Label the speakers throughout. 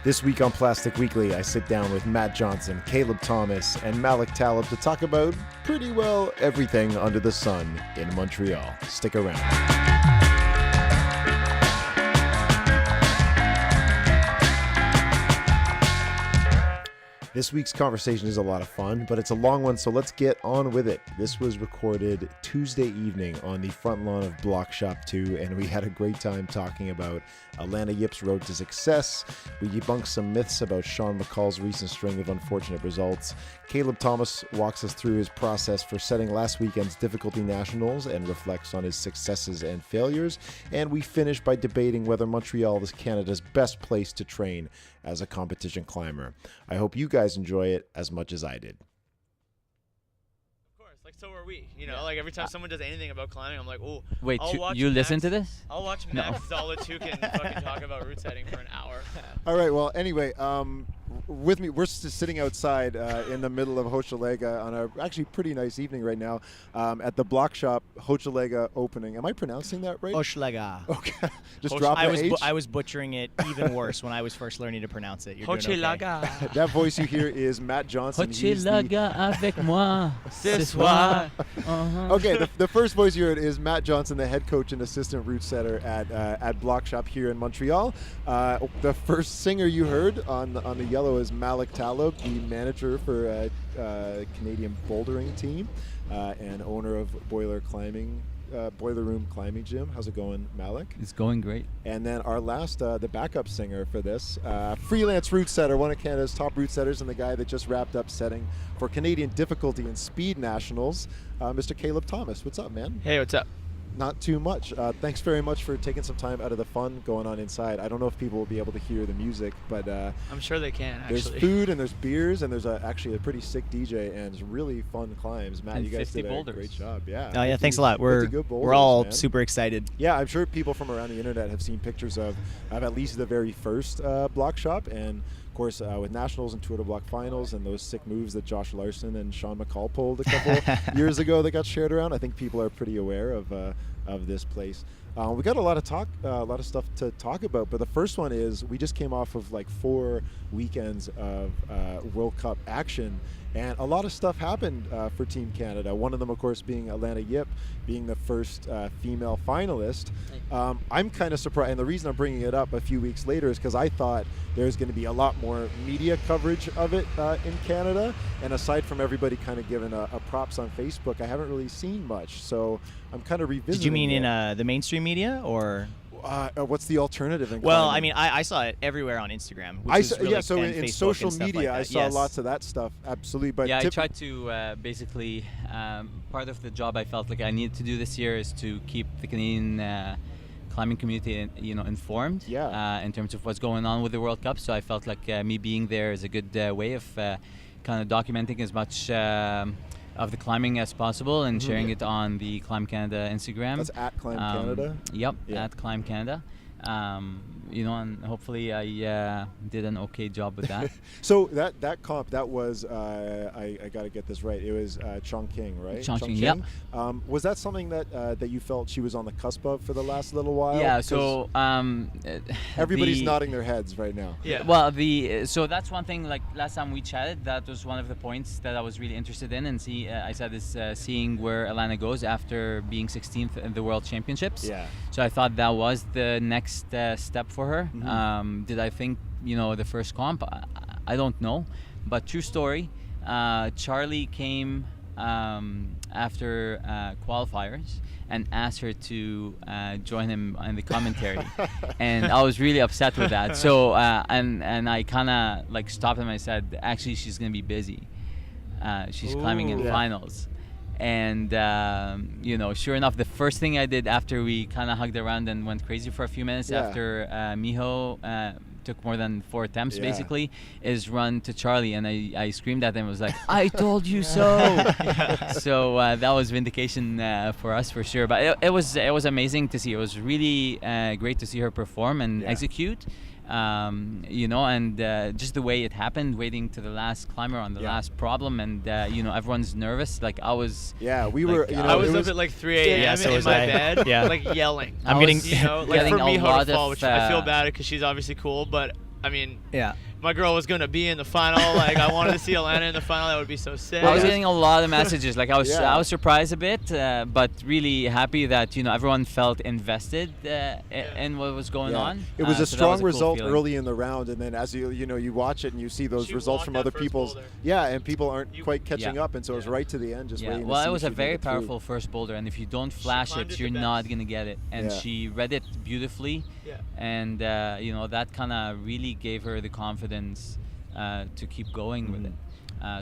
Speaker 1: This week on Plastic Weekly, I sit down with Matt Johnson, Kaleb Thomas, and Malek Taleb to talk about pretty well everything under the sun in Montreal. Stick around. This week's conversation is a lot of fun, but it's a long one, so let's get on with it. This was recorded Tuesday evening on the front lawn of Block Shop 2, and we had a great time talking about Alana Yip's road to success. We debunked some myths about Sean McCall's recent string of unfortunate results. Kaleb Thomas walks us through his process for setting last weekend's difficulty nationals and reflects on his successes and failures. And we finish by debating whether Montreal is Canada's best place to train as a competition climber. I hope you guys enjoy it as much as I did.
Speaker 2: Like, so are we, you know, like every time someone does anything about climbing, I'm like, oh,
Speaker 3: wait, you listen to this?
Speaker 2: I'll watch Max Zolatukin fucking talk about route setting for an hour.
Speaker 1: All right, well, anyway, with me, we're sitting outside in the middle of Hochelaga on a actually pretty nice evening right now at the Block Shop Hochelaga opening. Am I pronouncing that right?
Speaker 4: Hochelaga.
Speaker 1: Okay, just drop the H.
Speaker 4: I was butchering it even worse when I was first learning to pronounce it. You're
Speaker 2: Hochelaga.
Speaker 4: doing okay.
Speaker 1: That voice you hear is Matt Johnson.
Speaker 3: Hochelaga avec moi ce soir.
Speaker 1: Okay, the first voice you heard is Matt Johnson, the head coach and assistant route setter at Block Shop here in Montreal. The first singer you heard on the yellow is Malek Taleb, the manager for Canadian bouldering team and owner of Boiler Room Climbing Gym. How's it going, Malek?
Speaker 3: It's going great.
Speaker 1: And then our last, the backup singer for this, freelance route setter, one of Canada's top route setters, and the guy that just wrapped up setting for Canadian difficulty and speed nationals, Mr. Kaleb Thomas. What's up, man?
Speaker 2: Hey, what's up?
Speaker 1: Not too much. Thanks very much for taking some time out of the fun going on inside. I don't know if people will be able to hear the music, but
Speaker 2: I'm sure they can, actually.
Speaker 1: There's food and there's beers and there's actually a pretty sick DJ and really fun climbs. Matt,
Speaker 3: and
Speaker 1: you guys did
Speaker 3: boulders.
Speaker 1: A great job. Yeah.
Speaker 4: Oh yeah, thanks a lot.
Speaker 1: 50 good boulders,
Speaker 4: We're all
Speaker 1: man.
Speaker 4: super excited.
Speaker 1: Yeah, I'm sure people from around the internet have seen pictures of at least the very first Block Shop, and of course with nationals and Tour de Block finals and those sick moves that Josh Larson and Sean McCall pulled a couple years ago that got shared around. I think people are pretty aware of this place. We got a lot of stuff to talk about, but the first one is we just came off of like 4 weekends of World Cup action, and a lot of stuff happened for Team Canada. One of them, of course, being Alana Yip being the first female finalist. I'm kind of surprised, and the reason I'm bringing it up a few weeks later is because I thought there's going to be a lot more media coverage of it in Canada, and aside from everybody kind of giving a props on Facebook, I haven't really seen much, so I'm kind of revisiting.
Speaker 4: Did you mean in the mainstream media, or?
Speaker 1: What's the alternative in
Speaker 4: Well,
Speaker 1: climbing?
Speaker 4: I mean, I saw it everywhere on Instagram. Which
Speaker 1: So in
Speaker 4: Facebook
Speaker 1: social
Speaker 4: and stuff
Speaker 1: media,
Speaker 4: like
Speaker 1: I
Speaker 4: that.
Speaker 1: saw
Speaker 4: Yes.
Speaker 1: lots of that stuff. Absolutely, but
Speaker 3: Yeah, I tried to basically part of the job I felt like I needed to do this year is to keep the Canadian climbing community, informed.
Speaker 1: Yeah.
Speaker 3: In terms of what's going on with the World Cup. So I felt like me being there is a good way of kind of documenting as much of the climbing as possible and sharing it on the Climb Canada Instagram.
Speaker 1: That's at Climb Canada?
Speaker 3: Yep,
Speaker 1: Yeah.
Speaker 3: at Climb Canada. And hopefully I did an okay job with that.
Speaker 1: So that comp, that was, I got to get this right, it was Chongqing, right?
Speaker 3: Chongqing, yep.
Speaker 1: Was that something that you felt she was on the cusp of for the last little while?
Speaker 3: Yeah, so
Speaker 1: everybody's nodding their heads right now.
Speaker 2: Yeah.
Speaker 3: Well, so that's one thing. Like last time we chatted, that was one of the points that I was really interested in, and I said this seeing where Alana goes after being 16th in the World Championships.
Speaker 1: Yeah.
Speaker 3: So I thought that was the next step for her.
Speaker 1: Mm-hmm.
Speaker 3: Did I think the first comp? I don't know, but true story. Charlie came after qualifiers and asked her to join him in the commentary, and I was really upset with that. So and I kind of like stopped him. I said, actually, she's gonna be busy. She's climbing in finals. And sure enough, the first thing I did after we kind of hugged around and went crazy for a few minutes after Miho took more than 4 attempts basically, is run to Charlie, and I screamed at him. I was like, I told you so. So that was vindication for us for sure. But it was amazing to see. It was really great to see her perform and execute. And just the way it happened, waiting to the last climber on the last problem, and everyone's nervous. Like I was.
Speaker 1: Yeah, we were.
Speaker 2: I was up at like 3 a.m. in my bed, like yelling.
Speaker 4: I'm getting
Speaker 2: like
Speaker 3: getting
Speaker 2: for Miho
Speaker 3: a lot
Speaker 2: to fall,
Speaker 3: of,
Speaker 2: which I feel bad because she's obviously cool, but I mean,
Speaker 4: Yeah.
Speaker 2: my girl was gonna be in the final. Like, I wanted to see Alana in the final. That would be so sick.
Speaker 3: I was getting a lot of messages. Like I was
Speaker 1: Yeah.
Speaker 3: surprised a bit, but really happy that everyone felt invested in what was going on.
Speaker 1: It was a
Speaker 3: So that
Speaker 1: strong
Speaker 3: was a cool
Speaker 1: result
Speaker 3: feeling.
Speaker 1: early in the round, and then as you watch it and you see those
Speaker 2: She
Speaker 1: results
Speaker 2: walked
Speaker 1: from
Speaker 2: that
Speaker 1: other
Speaker 2: first
Speaker 1: people's
Speaker 2: boulder.
Speaker 1: and people aren't quite catching
Speaker 3: Yeah.
Speaker 1: up, and so it was right to the end, just
Speaker 3: Yeah,
Speaker 1: waiting.
Speaker 3: well,
Speaker 1: to see
Speaker 3: it was
Speaker 1: if
Speaker 3: a
Speaker 1: she'd
Speaker 3: very
Speaker 1: make it through.
Speaker 3: powerful first boulder, and if you don't flash
Speaker 2: climbed
Speaker 3: it,
Speaker 2: it
Speaker 3: you're
Speaker 2: the
Speaker 3: not
Speaker 2: best.
Speaker 3: gonna get it. And
Speaker 1: Yeah.
Speaker 3: she read it beautifully,
Speaker 2: Yeah.
Speaker 3: and that kind of really gave her the confidence to keep going with it.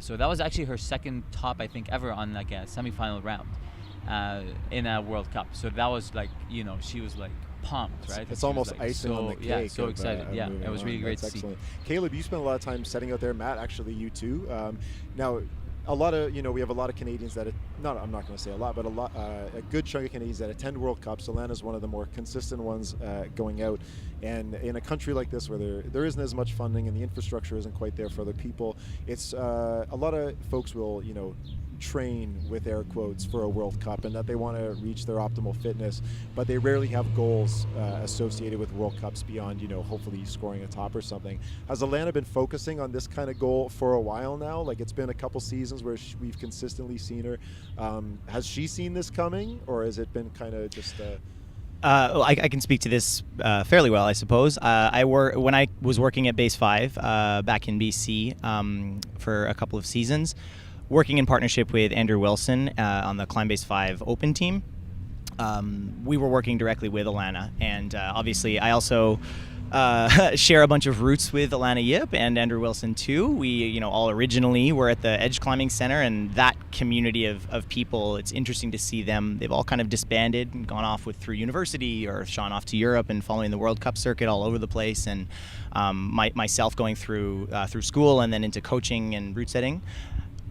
Speaker 3: So that was actually her second top, I think, ever on like a semi-final round in a World Cup. So that was like, she was like pumped, right?
Speaker 1: It's
Speaker 3: She was,
Speaker 1: almost
Speaker 3: like,
Speaker 1: icing on the cake.
Speaker 3: Yeah, so
Speaker 1: of,
Speaker 3: excited.
Speaker 1: of
Speaker 3: Yeah,
Speaker 1: moving
Speaker 3: it was really
Speaker 1: on.
Speaker 3: great
Speaker 1: That's
Speaker 3: to see.
Speaker 1: excellent. Caleb, you spent a lot of time setting out there. Matt, actually, you too. Now, a lot of we have a lot of Canadians that I'm not going to say a lot, but a good chunk of Canadians that attend World Cups. Atlanta's one of the more consistent ones going out, and in a country like this where there isn't as much funding and the infrastructure isn't quite there for other people, it's a lot of folks will train with air quotes for a World Cup and that they want to reach their optimal fitness, but they rarely have goals associated with World Cups beyond hopefully scoring a top or something. Has Alana been focusing on this kind of goal for a while now? Like, it's been a couple seasons where we've consistently seen her. Has she seen this coming, or has it been kind of just
Speaker 4: I can speak to this fairly well, I suppose. When I was working at Base 5 back in BC for a couple of seasons, working in partnership with Andrew Wilson on the Climb Base 5 Open team. We were working directly with Alana, and obviously I also share a bunch of roots with Alana Yip and Andrew Wilson too. We, all originally were at the Edge Climbing Center, and that community of people, it's interesting to see them. They've all kind of disbanded and gone off through university or gone off to Europe and following the World Cup circuit all over the place. And myself going through school and then into coaching and route setting.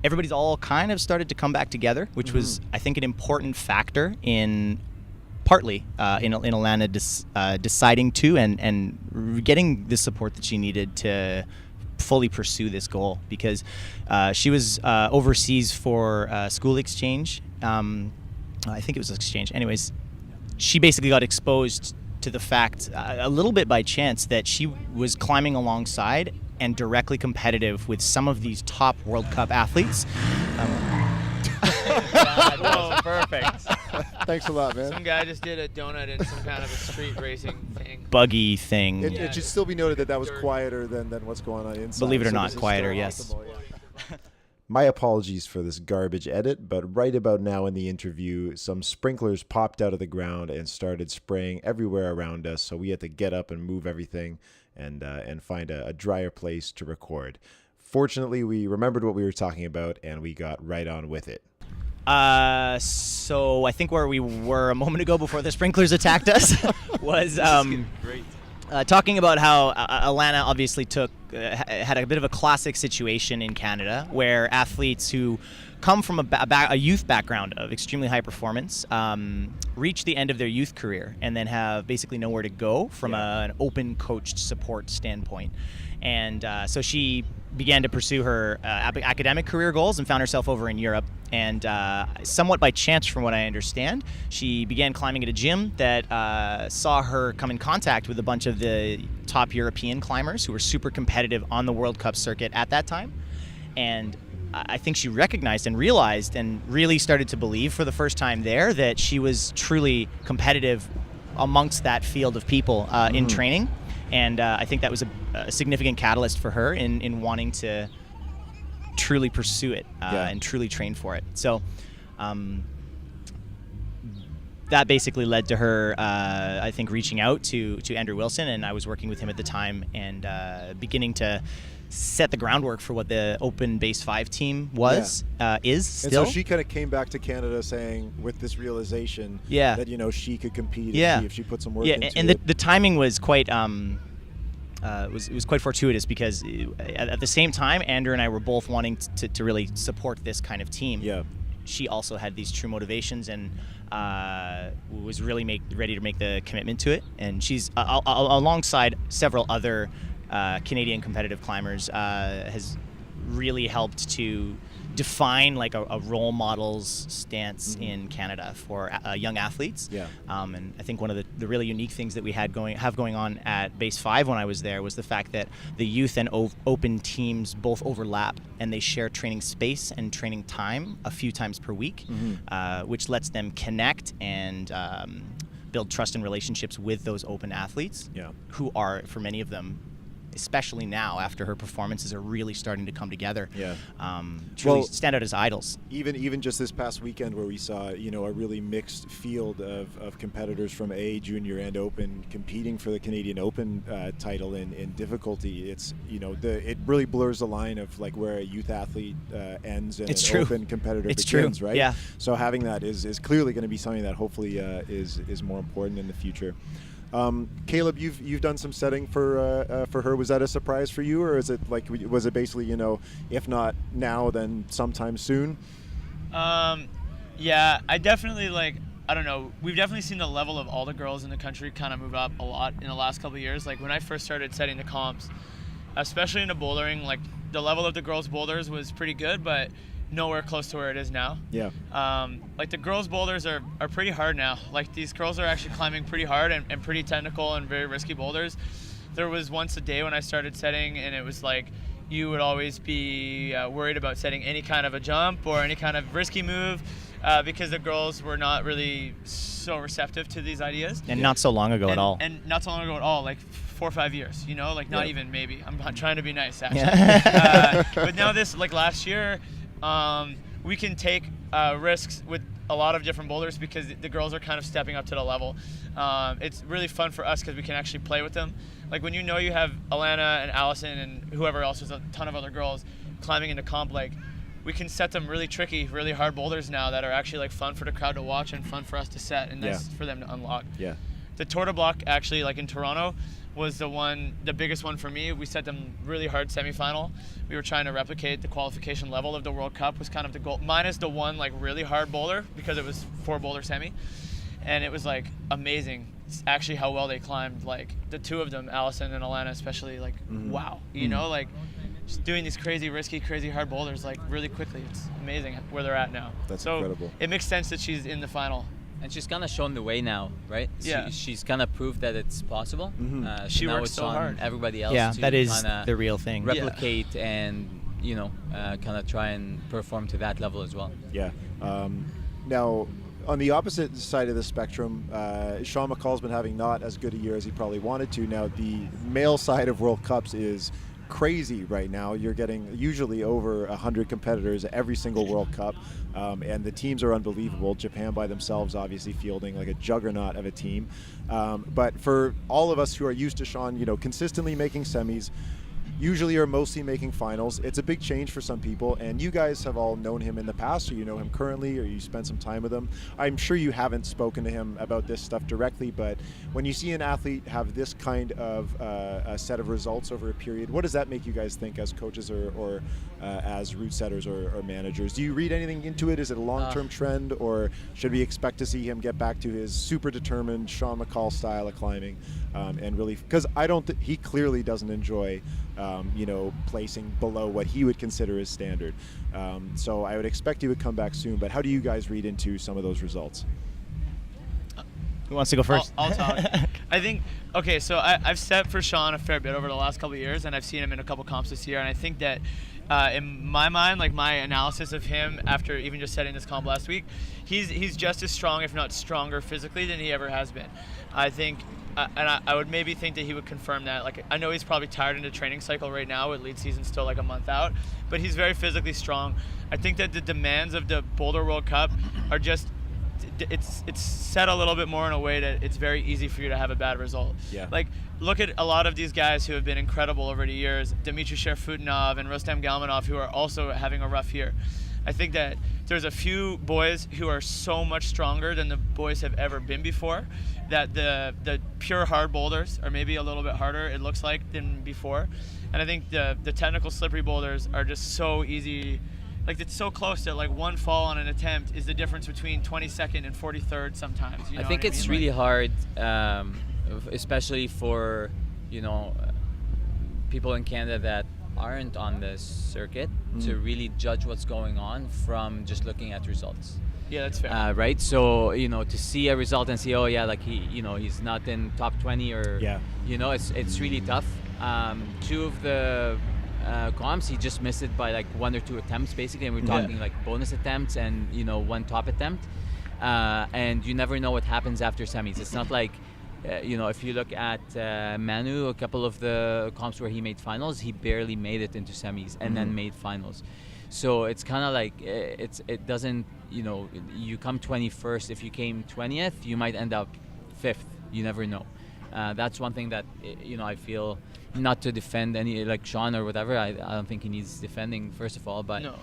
Speaker 4: Everybody's all kind of started to come back together, which was, I think, an important factor in partly in Alana deciding to and getting the support that she needed to fully pursue this goal, because she was overseas for school exchange. I think it was exchange. Anyways, she basically got exposed to the fact, a little bit by chance, that she was climbing alongside and directly competitive with some of these top World Cup athletes.
Speaker 2: Whoa, perfect.
Speaker 1: Thanks a lot, man.
Speaker 2: Some guy just did a donut in some kind of a street racing thing.
Speaker 4: Buggy thing.
Speaker 1: It should still be noted that was quieter than what's going on inside.
Speaker 4: Believe it or
Speaker 1: so
Speaker 4: not,
Speaker 1: this is
Speaker 4: quieter,
Speaker 1: still
Speaker 4: yes.
Speaker 1: optimal, yeah. My apologies for this garbage edit, but right about now in the interview, some sprinklers popped out of the ground and started spraying everywhere around us, so we had to get up and move everything and find a drier place to record. Fortunately, we remembered what we were talking about, and we got right on with it.
Speaker 4: So I think where we were a moment ago before the sprinklers attacked us was
Speaker 3: Great.
Speaker 4: talking about how Alana obviously had a bit of a classic situation in Canada where athletes who come from a youth background of extremely high performance reach the end of their youth career and then have basically nowhere to go from an open coached support standpoint. And so she began to pursue her academic career goals and found herself over in Europe. And somewhat by chance, from what I understand, she began climbing at a gym that saw her come in contact with a bunch of the top European climbers who were super competitive on the World Cup circuit at that time. And I think she recognized and realized and really started to believe for the first time there that she was truly competitive amongst that field of people in training. And I think that was a significant catalyst for her in wanting to truly pursue it and truly train for it. So that basically led to her, I think, reaching out to Andrew Wilson, and I was working with him at the time and beginning to set the groundwork for what the Open Base 5 team is still.
Speaker 1: And so she kind of came back to Canada saying, with this realization, that she could compete if she put some work into
Speaker 4: and
Speaker 1: it.
Speaker 4: the timing was quite it was quite fortuitous, because at the same time Andrew and I were both wanting to really support this kind of team. She also had these true motivations and was really ready to make the commitment to it, and she's alongside several other Canadian competitive climbers has really helped to define like a role model's stance in Canada for young athletes.
Speaker 1: Yeah.
Speaker 4: And I think one of the really unique things that we have going on at Base 5 when I was there was the fact that the youth and open teams both overlap, and they share training space and training time a few times per week, which lets them connect and build trust and relationships with those open athletes, who are, for many of them, especially now after her performances are really starting to come together, truly stand out as idols.
Speaker 1: Even just this past weekend, where we saw a really mixed field of competitors from A, Junior, and Open competing for the Canadian Open title in difficulty. It's it really blurs the line of like where a youth athlete ends and an Open competitor begins, right?
Speaker 4: Yeah.
Speaker 1: So having that is clearly going to be something that hopefully is more important in the future. Kaleb, you've done some setting for her. Was that a surprise for you, or was it basically if not now, then sometime soon?
Speaker 2: Yeah, I definitely I don't know. We've definitely seen the level of all the girls in the country kind of move up a lot in the last couple of years. Like when I first started setting the comps, especially into bouldering, like the level of the girls' boulders was pretty good, but nowhere close to where it is now.
Speaker 1: Yeah.
Speaker 2: Like the girls' boulders are pretty hard now. Like these girls are actually climbing pretty hard and pretty technical and very risky boulders. There was once a day when I started setting, and it was like you would always be worried about setting any kind of a jump or any kind of risky move because the girls were not really so receptive to these ideas.
Speaker 4: And not so long ago at all.
Speaker 2: And not so long ago at all, like 4 or 5 years, like not even maybe. I'm trying to be nice, actually. But now this, like last year, we can take risks with a lot of different boulders because the girls are kind of stepping up to the level. It's really fun for us because we can actually play with them. Like when you have Alana and Allison and whoever else, there's a ton of other girls climbing into comp, like we can set them really tricky, really hard boulders now that are actually like fun for the crowd to watch and fun for us to set and nice for them to unlock.
Speaker 1: Yeah.
Speaker 2: The Tour de Bloc actually, like in Toronto, was the biggest one for me. We set them really hard semifinal. We were trying to replicate the qualification level of the World Cup, was kind of the goal, minus the one like really hard boulder because it was 4 boulder semi. And it was like amazing actually how well they climbed. Like the two of them, Allison and Alana especially, like wow. Like just doing these crazy risky, crazy hard boulders like really quickly. It's amazing where they're at now.
Speaker 1: That's
Speaker 2: so
Speaker 1: incredible.
Speaker 2: It makes sense that she's in the final.
Speaker 3: And she's kind of shown the way now, right?
Speaker 2: Yeah.
Speaker 3: She's kind of proved that it's possible. So
Speaker 2: she
Speaker 3: now
Speaker 2: works
Speaker 3: it's
Speaker 2: so
Speaker 3: on
Speaker 2: hard.
Speaker 3: everybody else to
Speaker 4: that is
Speaker 3: kinda
Speaker 4: the real thing.
Speaker 3: replicate and kind of try and perform to that level as well.
Speaker 1: Yeah. Now, on the opposite side of the spectrum, Sean McCall's been having not as good a year as he probably wanted to. Now, the male side of World Cups is crazy right now. You're getting usually over 100 competitors every single World Cup, and the teams are unbelievable. Japan by themselves obviously fielding like a juggernaut of a team. But for all of us who are used to Sean, consistently making semis, usually are mostly making finals. It's a big change for some people, and you guys have all known him in the past, or you know him currently, or you spent some time with him. I'm sure you haven't spoken to him about this stuff directly, but when you see an athlete have this kind of a set of results over a period, what does that make you guys think as coaches or as route setters or managers? Do you read anything into it? Is it a long-term trend, or should we expect to see him get back to his super determined Sean McCall style of climbing and really, because he clearly doesn't enjoy placing below what he would consider his standard. So I would expect he would come back soon, but how do you guys read into some of those results?
Speaker 4: Who wants to go first?
Speaker 2: I'll talk. I think, okay, so I've set for Sean a fair bit over the last couple of years, and I've seen him in a couple comps this year, and I think that in my mind, like my analysis of him after even just setting this comp last week, he's just as strong, if not stronger physically than he ever has been. I think, and I would maybe think that he would confirm that. Like, I know he's probably tired in the training cycle right now with lead season still like a month out, but he's very physically strong. I think that the demands of the Boulder World Cup are just, it's set a little bit more in a way that it's very easy for you to have a bad result.
Speaker 1: Yeah.
Speaker 2: Like, look at a lot of these guys who have been incredible over the years, Dmitry Sherfutinov and Rustam Galmanov, who are also having a rough year. I think that there's a few boys who are so much stronger than the boys have ever been before, that the pure hard boulders are maybe a little bit harder, it looks like, than before. And I think the technical slippery boulders are just so easy. Like, it's so close that like one fall on an attempt is the difference between 22nd and 43rd sometimes.
Speaker 3: I think it's really hard, especially for people in Canada that aren't on this circuit, to really judge what's going on from just looking at results.
Speaker 2: Yeah, that's fair.
Speaker 3: Right, so to see a result and see, oh yeah, like he's not in top 20 or it's really tough. Two of the comps, he just missed it by like 1 or 2 attempts basically, and we're talking like bonus attempts and 1 top attempt, and you never know what happens after semis. It's not like if you look at Manu, a couple of the comps where he made finals, he barely made it into semis and then made finals. So it's kind of like it doesn't, you come 21st. If you came 20th, you might end up 5th. You never know. That's one thing that I feel, not to defend any like Sean or whatever. I don't think he needs defending, first of all. But
Speaker 2: No.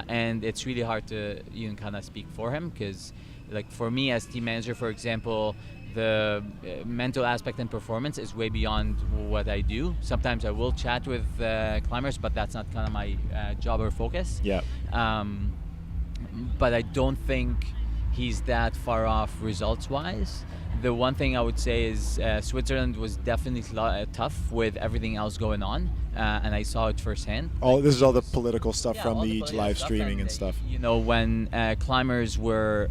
Speaker 3: And it's really hard to kind of speak for him, because like for me as team manager, for example, the mental aspect and performance is way beyond what I do. Sometimes I will chat with climbers, but that's not kind of my job or focus.
Speaker 1: Yeah.
Speaker 3: But I don't think he's that far off results-wise. The one thing I would say is Switzerland was definitely tough with everything else going on, and I saw it firsthand.
Speaker 1: This is all the political stuff from
Speaker 3: all
Speaker 1: the
Speaker 3: political
Speaker 1: live
Speaker 3: stuff,
Speaker 1: streaming and stuff.
Speaker 3: When climbers were,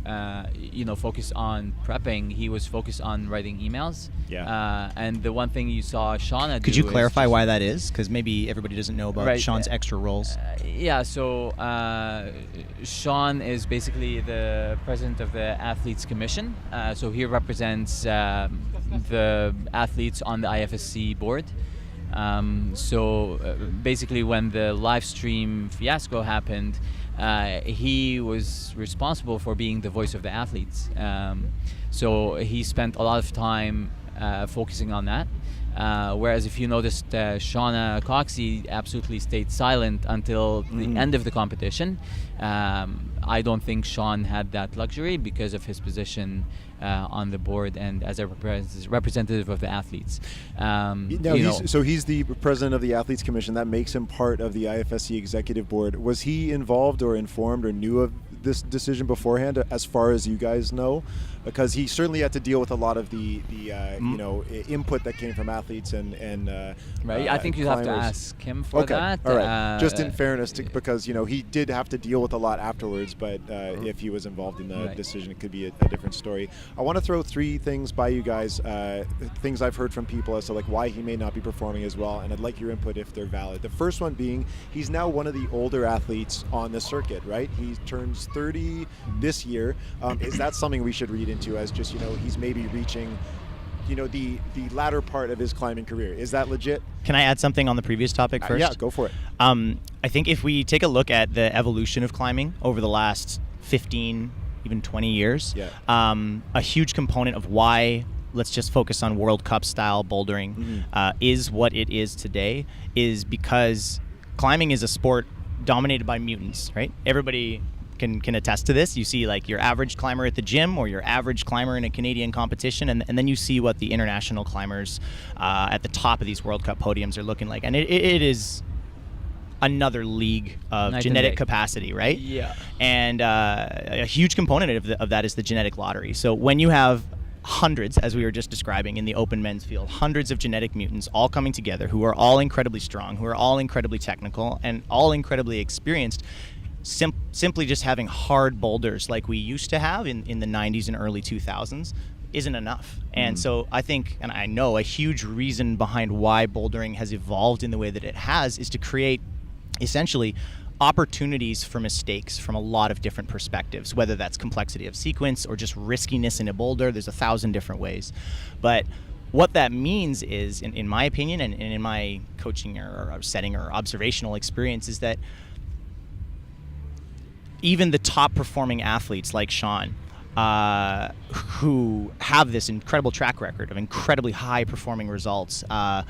Speaker 3: focused on prepping, he was focused on writing emails.
Speaker 1: Yeah.
Speaker 3: And the one thing you saw Shauna do.
Speaker 4: Could you
Speaker 3: is
Speaker 4: clarify
Speaker 3: just-
Speaker 4: why that is? Because maybe everybody doesn't know about
Speaker 3: Right,
Speaker 4: Sean's extra roles.
Speaker 3: So Sean is basically the president of the Athletes Commission. So he represents the athletes on the IFSC board. Basically, when the live stream fiasco happened, he was responsible for being the voice of the athletes. So he spent a lot of time focusing on that. Whereas if you noticed, Shauna Coxey absolutely stayed silent until the end of the competition. I don't think Sean had that luxury because of his position on the board and as a representative of the athletes.
Speaker 1: He's the president of the Athletes Commission. That makes him part of the IFSC executive board. Was he involved or informed or knew of this decision beforehand, as far as you guys know? Because he certainly had to deal with a lot of the input that came from athletes and
Speaker 3: right. I think you'd have to ask him for that.
Speaker 1: All right. Just in fairness, because he did have to deal with a lot afterwards. But if he was involved in the decision, it could be a different story. I want to throw 3 things by you guys, things I've heard from people as to like why he may not be performing as well, and I'd like your input if they're valid. The first one being, he's now one of the older athletes on the circuit, right? He turns 30 this year. Is that something we should read into as just he's maybe reaching the latter part of his climbing career? Is that legit?
Speaker 4: Can I add something on the previous topic first?
Speaker 1: Yeah, go for it.
Speaker 4: I think if we take a look at the evolution of climbing over the last 15, even 20 years, a huge component of why, let's just focus on World Cup style bouldering, is what it is today, is because climbing is a sport dominated by mutants, right? Everybody can attest to this. You see like your average climber at the gym or your average climber in a Canadian competition, and then you see what the international climbers at the top of these World Cup podiums are looking like, and it is another league of genetic capacity, right?
Speaker 2: Yeah.
Speaker 4: And a huge component of that is the genetic lottery. So when you have hundreds, as we were just describing in the open men's field, hundreds of genetic mutants all coming together, who are all incredibly strong, who are all incredibly technical, and all incredibly experienced, simply just having hard boulders like we used to have in the 90s and early 2000s isn't enough. And so I think, and I know, a huge reason behind why bouldering has evolved in the way that it has is to create essentially opportunities for mistakes from a lot of different perspectives, whether that's complexity of sequence or just riskiness in a boulder. There's 1,000 different ways. But what that means is, in my opinion and in my coaching or setting or observational experience, is that even the top performing athletes like Sean, who have this incredible track record of incredibly high performing results, are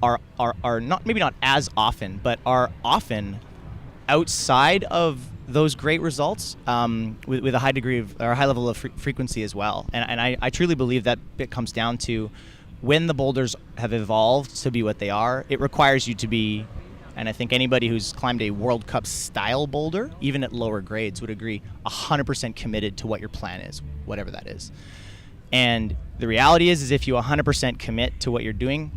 Speaker 4: not, maybe not as often, but are often outside of those great results, with a high degree of, or a high level of frequency as well. And I truly believe that it comes down to, when the boulders have evolved to be what they are, it requires you to be, and I think anybody who's climbed a World Cup style boulder, even at lower grades, would agree, 100% committed to what your plan is, whatever that is. And the reality is if you 100% commit to what you're doing,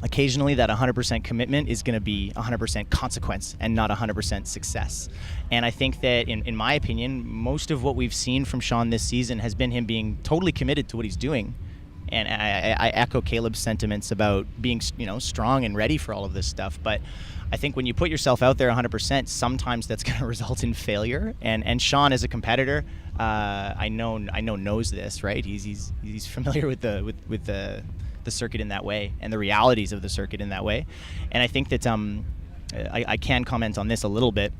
Speaker 4: occasionally that 100% commitment is going to be 100% consequence and not 100% success. And I think that, in my opinion, most of what we've seen from Sean this season has been him being totally committed to what he's doing. And I echo Kaleb's sentiments about being, strong and ready for all of this stuff. But I think when you put yourself out there 100%, sometimes that's going to result in failure. And Sean, as a competitor, I know knows this, right? He's familiar with the circuit in that way and the realities of the circuit in that way. And I think that I can comment on this a little bit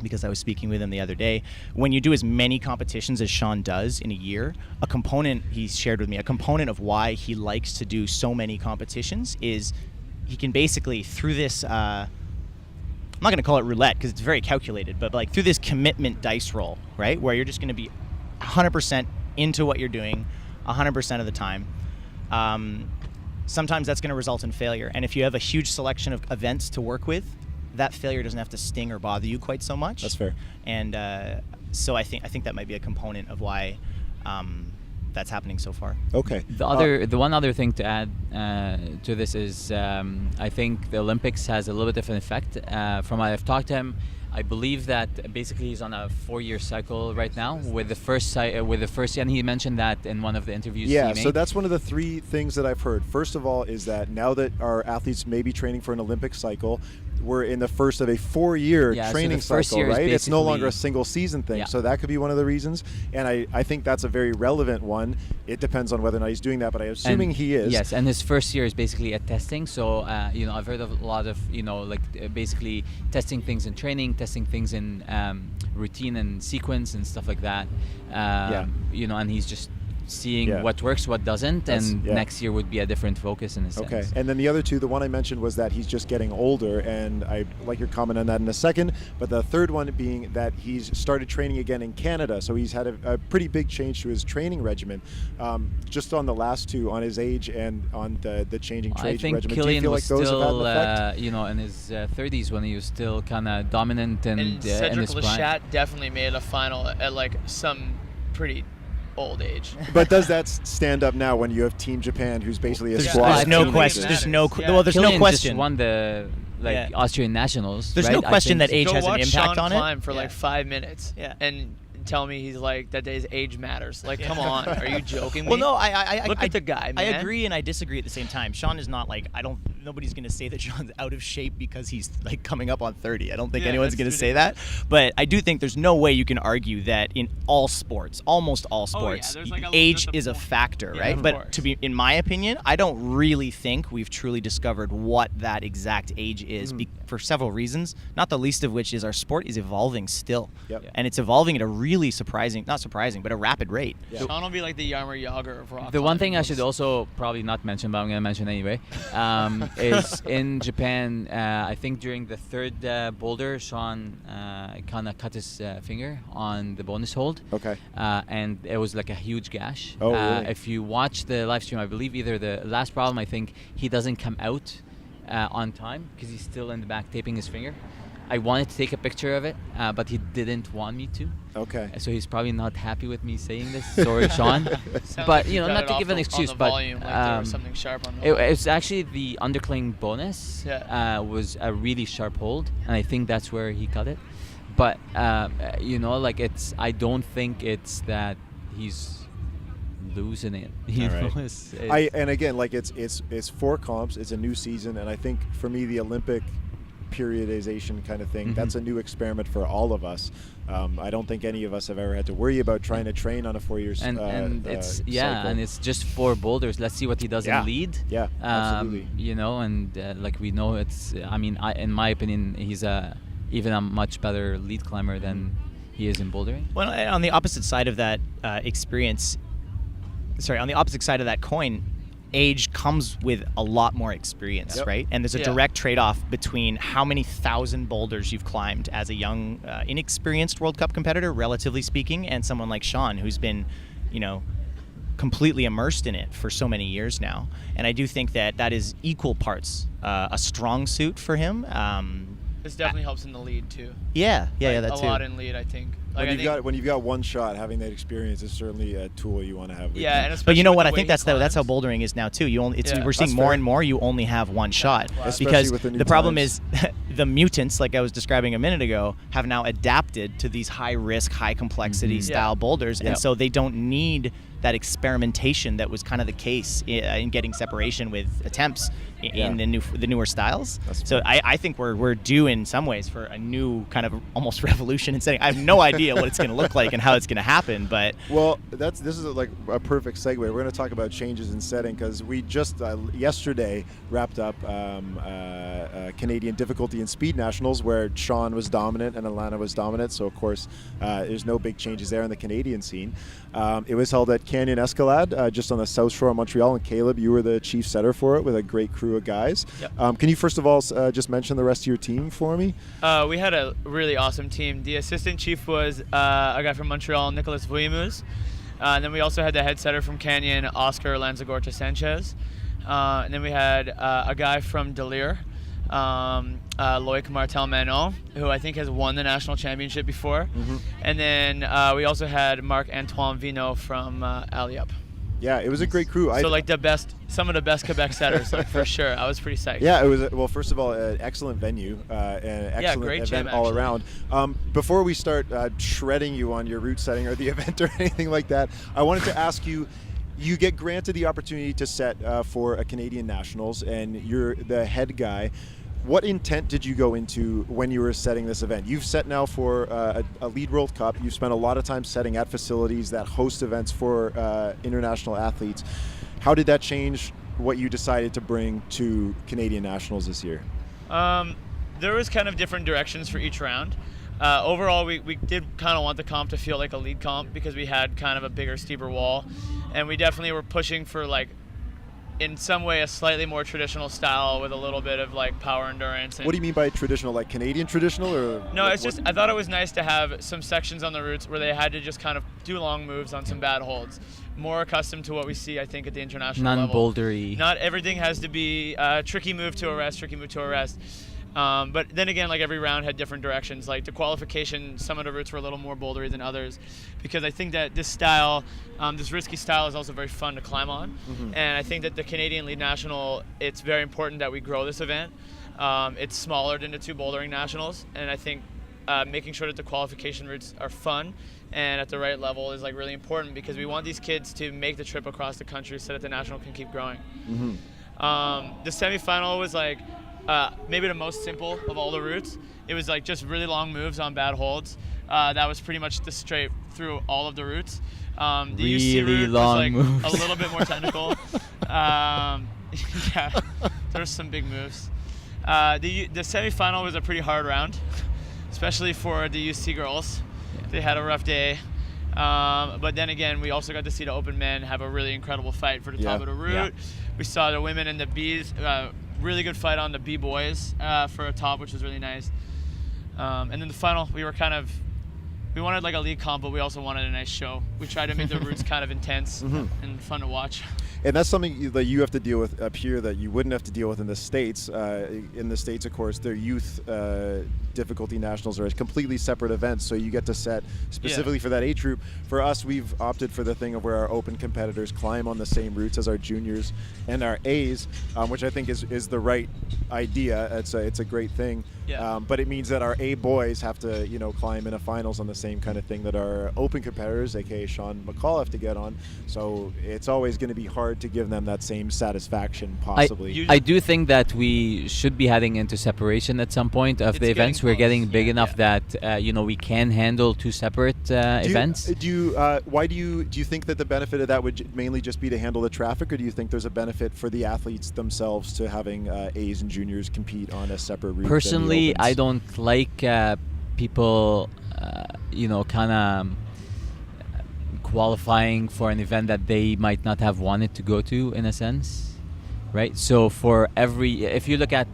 Speaker 4: because I was speaking with him the other day. When you do as many competitions as Sean does in a year, he shared with me, a component of why he likes to do so many competitions is he can basically, through this, I'm not going to call it roulette because it's very calculated, but like through this commitment dice roll, right, where you're just going to be 100% into what you're doing 100% of the time. Sometimes that's going to result in failure. And if you have a huge selection of events to work with, that failure doesn't have to sting or bother you quite so much.
Speaker 1: That's fair.
Speaker 4: And so I think that might be a component of why that's happening so far.
Speaker 1: Okay.
Speaker 3: The one other thing to add to this is I think the Olympics has a little bit of an effect. From what I've talked to him, I believe that basically he's on a 4-year cycle right now with the first and he mentioned that in one of the interviews.
Speaker 1: Yeah, so that's one of the 3 things that I've heard. First of all is that now that our athletes may be training for an Olympic cycle, we're in the first of a 4-year training cycle, right? It's no longer a single season thing. So that could be one of the reasons. And I think that's a very relevant one. It depends on whether or not he's doing that, but I'm assuming he is.
Speaker 3: Yes, and his first year is basically a testing. So, I've heard of a lot of, basically testing things in training, testing things in routine and sequence and stuff like that. And he's just seeing what works, what doesn't, and next year would be a different focus in a sense.
Speaker 1: Okay, and then the other 2, the one I mentioned was that he's just getting older, and I like your comment on that in a second, but the third one being that he's started training again in Canada, so he's had a pretty big change to his training regimen. Just on the last 2, on his age and on the changing training regimen,
Speaker 3: Killian
Speaker 1: do you feel
Speaker 3: was
Speaker 1: like those
Speaker 3: still,
Speaker 1: have had an effect?
Speaker 3: in his 30s when he was still kind of dominant and in
Speaker 2: Cedric
Speaker 3: his prime.
Speaker 2: Lechat definitely made a final at like some pretty old age.
Speaker 1: But does that stand up now when you have Team Japan, who's basically a squad?
Speaker 4: There's no
Speaker 1: team?
Speaker 4: question. There's no
Speaker 3: Killian
Speaker 4: question.
Speaker 3: Just won the Austrian nationals.
Speaker 4: There's
Speaker 3: right?
Speaker 4: no question that age
Speaker 2: Go
Speaker 4: has an
Speaker 2: watch
Speaker 4: impact
Speaker 2: Sean
Speaker 4: on
Speaker 2: climb
Speaker 4: it.
Speaker 2: for like 5 minutes and tell me he's like that his age matters. Like, come on, are you joking me?
Speaker 4: Well, no, I
Speaker 2: look at the guy, man.
Speaker 4: I agree and I disagree at the same time. Sean is not like nobody's going to say that Sean's out of shape because he's like coming up on 30. I don't think anyone's going to say that. But I do think there's no way you can argue that in all sports, almost all sports, age is a factor, right? But in my opinion, I don't really think we've truly discovered what that exact age is for several reasons, not the least of which is our sport is evolving still. And it's evolving at a really not surprising, but a rapid rate.
Speaker 2: Sean will be like the Yarmer Yager of rock.
Speaker 3: The one thing I should also probably not mention, but I'm going to mention anyway, is in Japan, I think during the 3rd boulder, Sean kind of cut his finger on the bonus hold.
Speaker 1: Okay.
Speaker 3: And it was like a huge gash.
Speaker 1: Oh, really?
Speaker 3: If you watch the live stream, I believe either the last problem, I think he doesn't come out on time because he's still in the back taping his finger. I wanted to take a picture of it, but he didn't want me to.
Speaker 1: Okay.
Speaker 3: So he's probably not happy with me saying this. Sorry, Sean. But
Speaker 2: like
Speaker 3: not to give an excuse, but
Speaker 2: volume, like there was something sharp on the
Speaker 3: it's actually the undercling bonus was a really sharp hold, and I think that's where he cut it. But I don't think it's that he's losing it. You know?
Speaker 1: And again, like it's 4 comps, it's a new season, and I think for me the Olympic periodization kind of thing, that's a new experiment for all of us. I don't think any of us have ever had to worry about trying to train on a 4 years
Speaker 3: and it's
Speaker 1: cycle.
Speaker 3: and it's just 4 boulders. Let's see what he does in lead.
Speaker 1: Absolutely.
Speaker 3: Like we know in my opinion he's even a much better lead climber than he is in bouldering.
Speaker 4: Well, on the opposite side of that on the opposite side of that coin, age comes with a lot more experience, right? And there's a direct trade-off between how many thousand boulders you've climbed as a young, inexperienced World Cup competitor, relatively speaking, and someone like Sean, who's been, completely immersed in it for so many years now. And I do think that is equal parts a strong suit for him,
Speaker 2: This definitely helps in the lead too.
Speaker 4: Yeah,
Speaker 2: Like,
Speaker 4: that
Speaker 2: a
Speaker 4: too.
Speaker 2: lot in lead, I think. Like,
Speaker 1: When you've got one shot, having that experience is certainly a tool you want to have. With
Speaker 2: yeah,
Speaker 1: you.
Speaker 2: and especially
Speaker 4: But you know
Speaker 2: with
Speaker 4: what?
Speaker 2: the
Speaker 4: I
Speaker 2: way
Speaker 4: think
Speaker 2: he
Speaker 4: that's how
Speaker 2: climbs.
Speaker 4: bouldering is now too.
Speaker 2: Yeah.
Speaker 4: We're seeing
Speaker 1: That's
Speaker 4: more
Speaker 1: fair.
Speaker 4: and more. You only have one shot
Speaker 2: Especially
Speaker 4: because
Speaker 1: with the new
Speaker 4: problem
Speaker 1: times.
Speaker 4: is the mutants, like I was describing a minute ago, have now adapted to these high risk, high complexity style
Speaker 2: Yeah.
Speaker 4: boulders,
Speaker 1: Yeah.
Speaker 4: and so they don't need that experimentation that was kind of the case in getting separation with attempts in the newer styles.
Speaker 1: That's
Speaker 4: So
Speaker 1: fair.
Speaker 4: I think we're due in some ways for a new kind of almost revolution in setting. I have no idea what it's going to look like and how it's going to happen, but
Speaker 1: Well, this is like a perfect segue. We're going to talk about changes in setting because we just yesterday wrapped up Canadian difficulty and speed nationals where Sean was dominant and Alana was dominant. So of course, there's no big changes there in the Canadian scene. It was held at Canyon Escalade, just on the south shore of Montreal. And Kaleb, you were the chief setter for it with a great crew of guys.
Speaker 2: Yep.
Speaker 1: Can you first of all just mention the rest of your team for me?
Speaker 2: We had a really awesome team. The assistant chief was a guy from Montreal, Nicolas Vuillemuz. And then we also had the head setter from Canyon, Oscar Lanzagorta Sanchez. And then we had a guy from Delire, Loic Martel Manon, who I think has won the national championship before. And then we also had Marc-Antoine Vino from Aliup.
Speaker 1: Yeah, it was a great crew.
Speaker 2: So like some of the best Quebec setters, like, for sure. I was pretty psyched.
Speaker 1: Yeah, it was, well, first of all, an excellent venue and an excellent
Speaker 2: great
Speaker 1: event
Speaker 2: gym,
Speaker 1: all
Speaker 2: actually.
Speaker 1: around. Before we start shredding you on your route setting or the event or anything like that, I wanted to ask you, you get granted the opportunity to set for a Canadian Nationals and you're the head guy. What intent did you go into when you were setting this event? You've set now for a Lead World Cup. You've spent a lot of time setting at facilities that host events for international athletes. How did that change what you decided to bring to Canadian Nationals this year?
Speaker 2: There was kind of different directions for each round. Overall, we did kind of want the comp to feel like a lead comp because we had kind of a bigger, steeper wall. And we definitely were pushing for, like, in some way, a slightly more traditional style with a little bit of, like, power endurance. And
Speaker 1: What do you mean by traditional? Like Canadian traditional, or
Speaker 2: no,
Speaker 1: like
Speaker 2: it's just I thought it was nice to have some sections on the routes where they had to just kind of do long moves on some bad holds. More accustomed to what we see, I think, at the international level.
Speaker 3: Non-bouldery.
Speaker 2: Not everything has to be tricky move to arrest, tricky move to arrest. But then again, like, every round had different directions. Like, the qualification, some of the routes were a little more bouldery than others, because I think that this style, this risky style, is also very fun to climb on. And I think that the Canadian Lead National, it's very important that we grow this event. It's smaller than the two bouldering nationals, and I think making sure that the qualification routes are fun and at the right level is, like, really important, because we want these kids to make the trip across the country so that the national can keep growing. The semifinal was, like, maybe the most simple of all the routes. It was, like, just really long moves on bad holds. That was pretty much the straight through all of the routes. The UC
Speaker 3: Really
Speaker 2: route
Speaker 3: long
Speaker 2: was, like,
Speaker 3: moves.
Speaker 2: a little bit more technical. Yeah, there's some big moves. The semifinal was a pretty hard round, especially for the UC girls. They had a rough day. But then again, we also got to see the open men have a really incredible fight for the top of the route. We saw the women and the Bs, really good fight on the B boys for a top, which was really nice. And then the final, we wanted, like, a league comp, but we also wanted a nice show. We tried to make the routes kind of intense and fun to watch.
Speaker 1: And that's something that you have to deal with up here that you wouldn't have to deal with in the States. In the States, of course, their youth difficulty nationals are a completely separate events, so you get to set specifically for that age group. For us, we've opted for the thing of where our open competitors climb on the same routes as our juniors and our A's, which I think is the right idea. It's a great thing. But it means that our A boys have to, climb in a finals on the same kind of thing that our open competitors, aka Sean McCall, have to get on. So it's always going to be hard to give them that same satisfaction, possibly.
Speaker 3: I do think that we should be heading into separation at some point of the events. We're getting big enough that we can handle two separate events.
Speaker 1: Why do you think that the benefit of that would mainly just be to handle the traffic, or do you think there's a benefit for the athletes themselves to having A's and juniors compete on a separate route?
Speaker 3: Personally, I don't like people, kind of qualifying for an event that they might not have wanted to go to, in a sense, right? So if you look at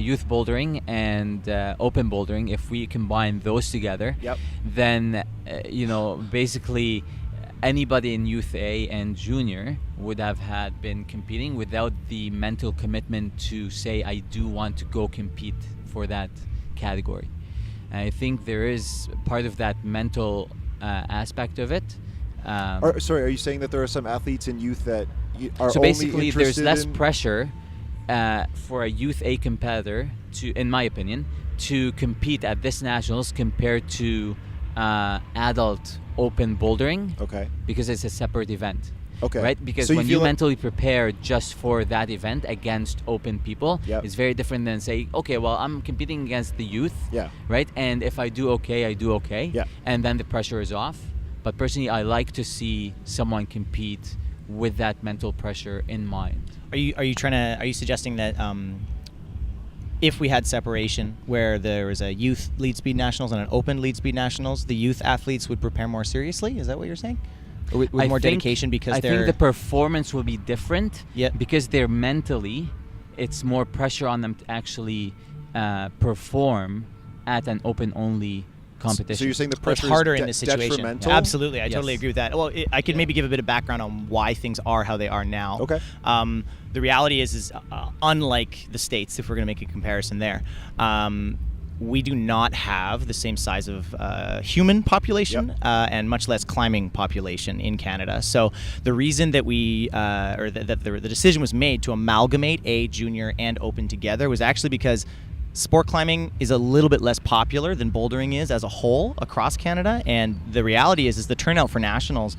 Speaker 3: youth bouldering and open bouldering, if we combine those together, then basically anybody in youth A and junior would have been competing without the mental commitment to say, I do want to go compete for that category. And I think there is part of that mental aspect of it.
Speaker 1: Sorry, are you saying that there are some athletes in youth that are
Speaker 3: So
Speaker 1: only
Speaker 3: basically, there's
Speaker 1: interested
Speaker 3: less
Speaker 1: in
Speaker 3: pressure for a youth A competitor to, in my opinion, to compete at this nationals compared to adult open bouldering.
Speaker 1: Okay.
Speaker 3: Because it's a separate event.
Speaker 1: Okay.
Speaker 3: Right? Because
Speaker 1: So
Speaker 3: when
Speaker 1: feel
Speaker 3: you
Speaker 1: like-
Speaker 3: mentally prepare just for that event against open people,
Speaker 1: Yep.
Speaker 3: it's very different than say, okay, well, I'm competing against the youth,
Speaker 1: Yeah.
Speaker 3: right? And if I do okay, I do okay.
Speaker 1: Yeah.
Speaker 3: And then the pressure is off. But personally, I like to see someone compete with that mental pressure in mind.
Speaker 4: Are you suggesting that if we had separation where there was a youth lead speed nationals and an open lead speed nationals, the youth athletes would prepare more seriously? Is that what you're saying? Or with more dedication because
Speaker 3: I
Speaker 4: they're...
Speaker 3: think the performance will be different.
Speaker 4: Yeah.
Speaker 3: Because they're mentally, it's more pressure on them to actually perform at an open-only competition.
Speaker 1: So you're saying the
Speaker 4: It's
Speaker 1: pressure
Speaker 4: harder
Speaker 1: is
Speaker 4: in this situation.
Speaker 1: detrimental?
Speaker 4: Absolutely, I
Speaker 3: Yes.
Speaker 4: totally agree with that. Well, I could maybe give a bit of background on why things are how they are now.
Speaker 1: Okay.
Speaker 4: The reality is unlike the States, if we're going to make a comparison there, we do not have the same size of human population and much less climbing population in Canada. So the reason that the decision was made to amalgamate A, junior, and open together was actually because sport climbing is a little bit less popular than bouldering is as a whole across Canada, and the reality is the turnout for nationals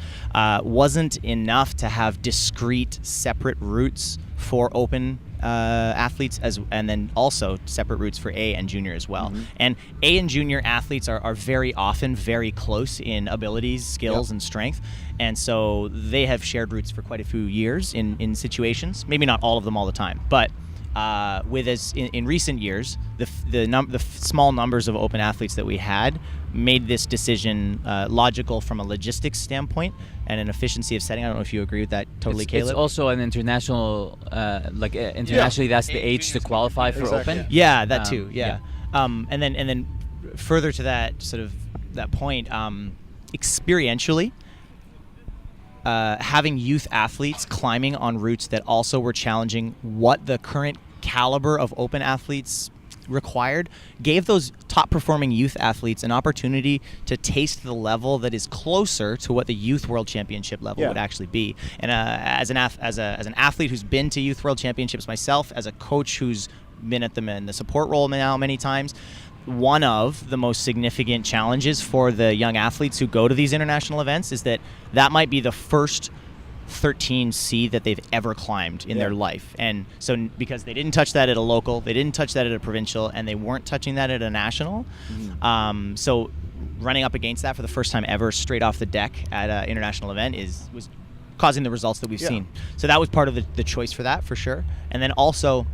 Speaker 4: wasn't enough to have discrete, separate routes for open athletes, and then also separate routes for A and junior as well. And A and junior athletes are very often very close in abilities, skills, and strength, and so they have shared routes for quite a few years in situations. Maybe not all of them all the time, but in recent years, the small numbers of open athletes that we had made this decision logical from a logistics standpoint and an efficiency of setting. I don't know if you agree with that totally, Kaleb.
Speaker 3: It's also an international, internationally, that's the age to qualify for
Speaker 1: Exactly.
Speaker 3: open.
Speaker 4: Yeah, that too. Yeah. And then further to that sort of that point, experientially, having youth athletes climbing on routes that also were challenging what the current caliber of open athletes required gave those top performing youth athletes an opportunity to taste the level that is closer to what the youth world championship level would actually be. And as an athlete who's been to youth world championships myself, as a coach who's been at them in the support role now many times, one of the most significant challenges for the young athletes who go to these international events is that might be the first 13C that they've ever climbed in their life. And so because they didn't touch that at a local, they didn't touch that at a provincial, and they weren't touching that at a national, so running up against that for the first time ever straight off the deck at an international event was causing the results that we've seen. So that was part of the choice for that, for sure. And then also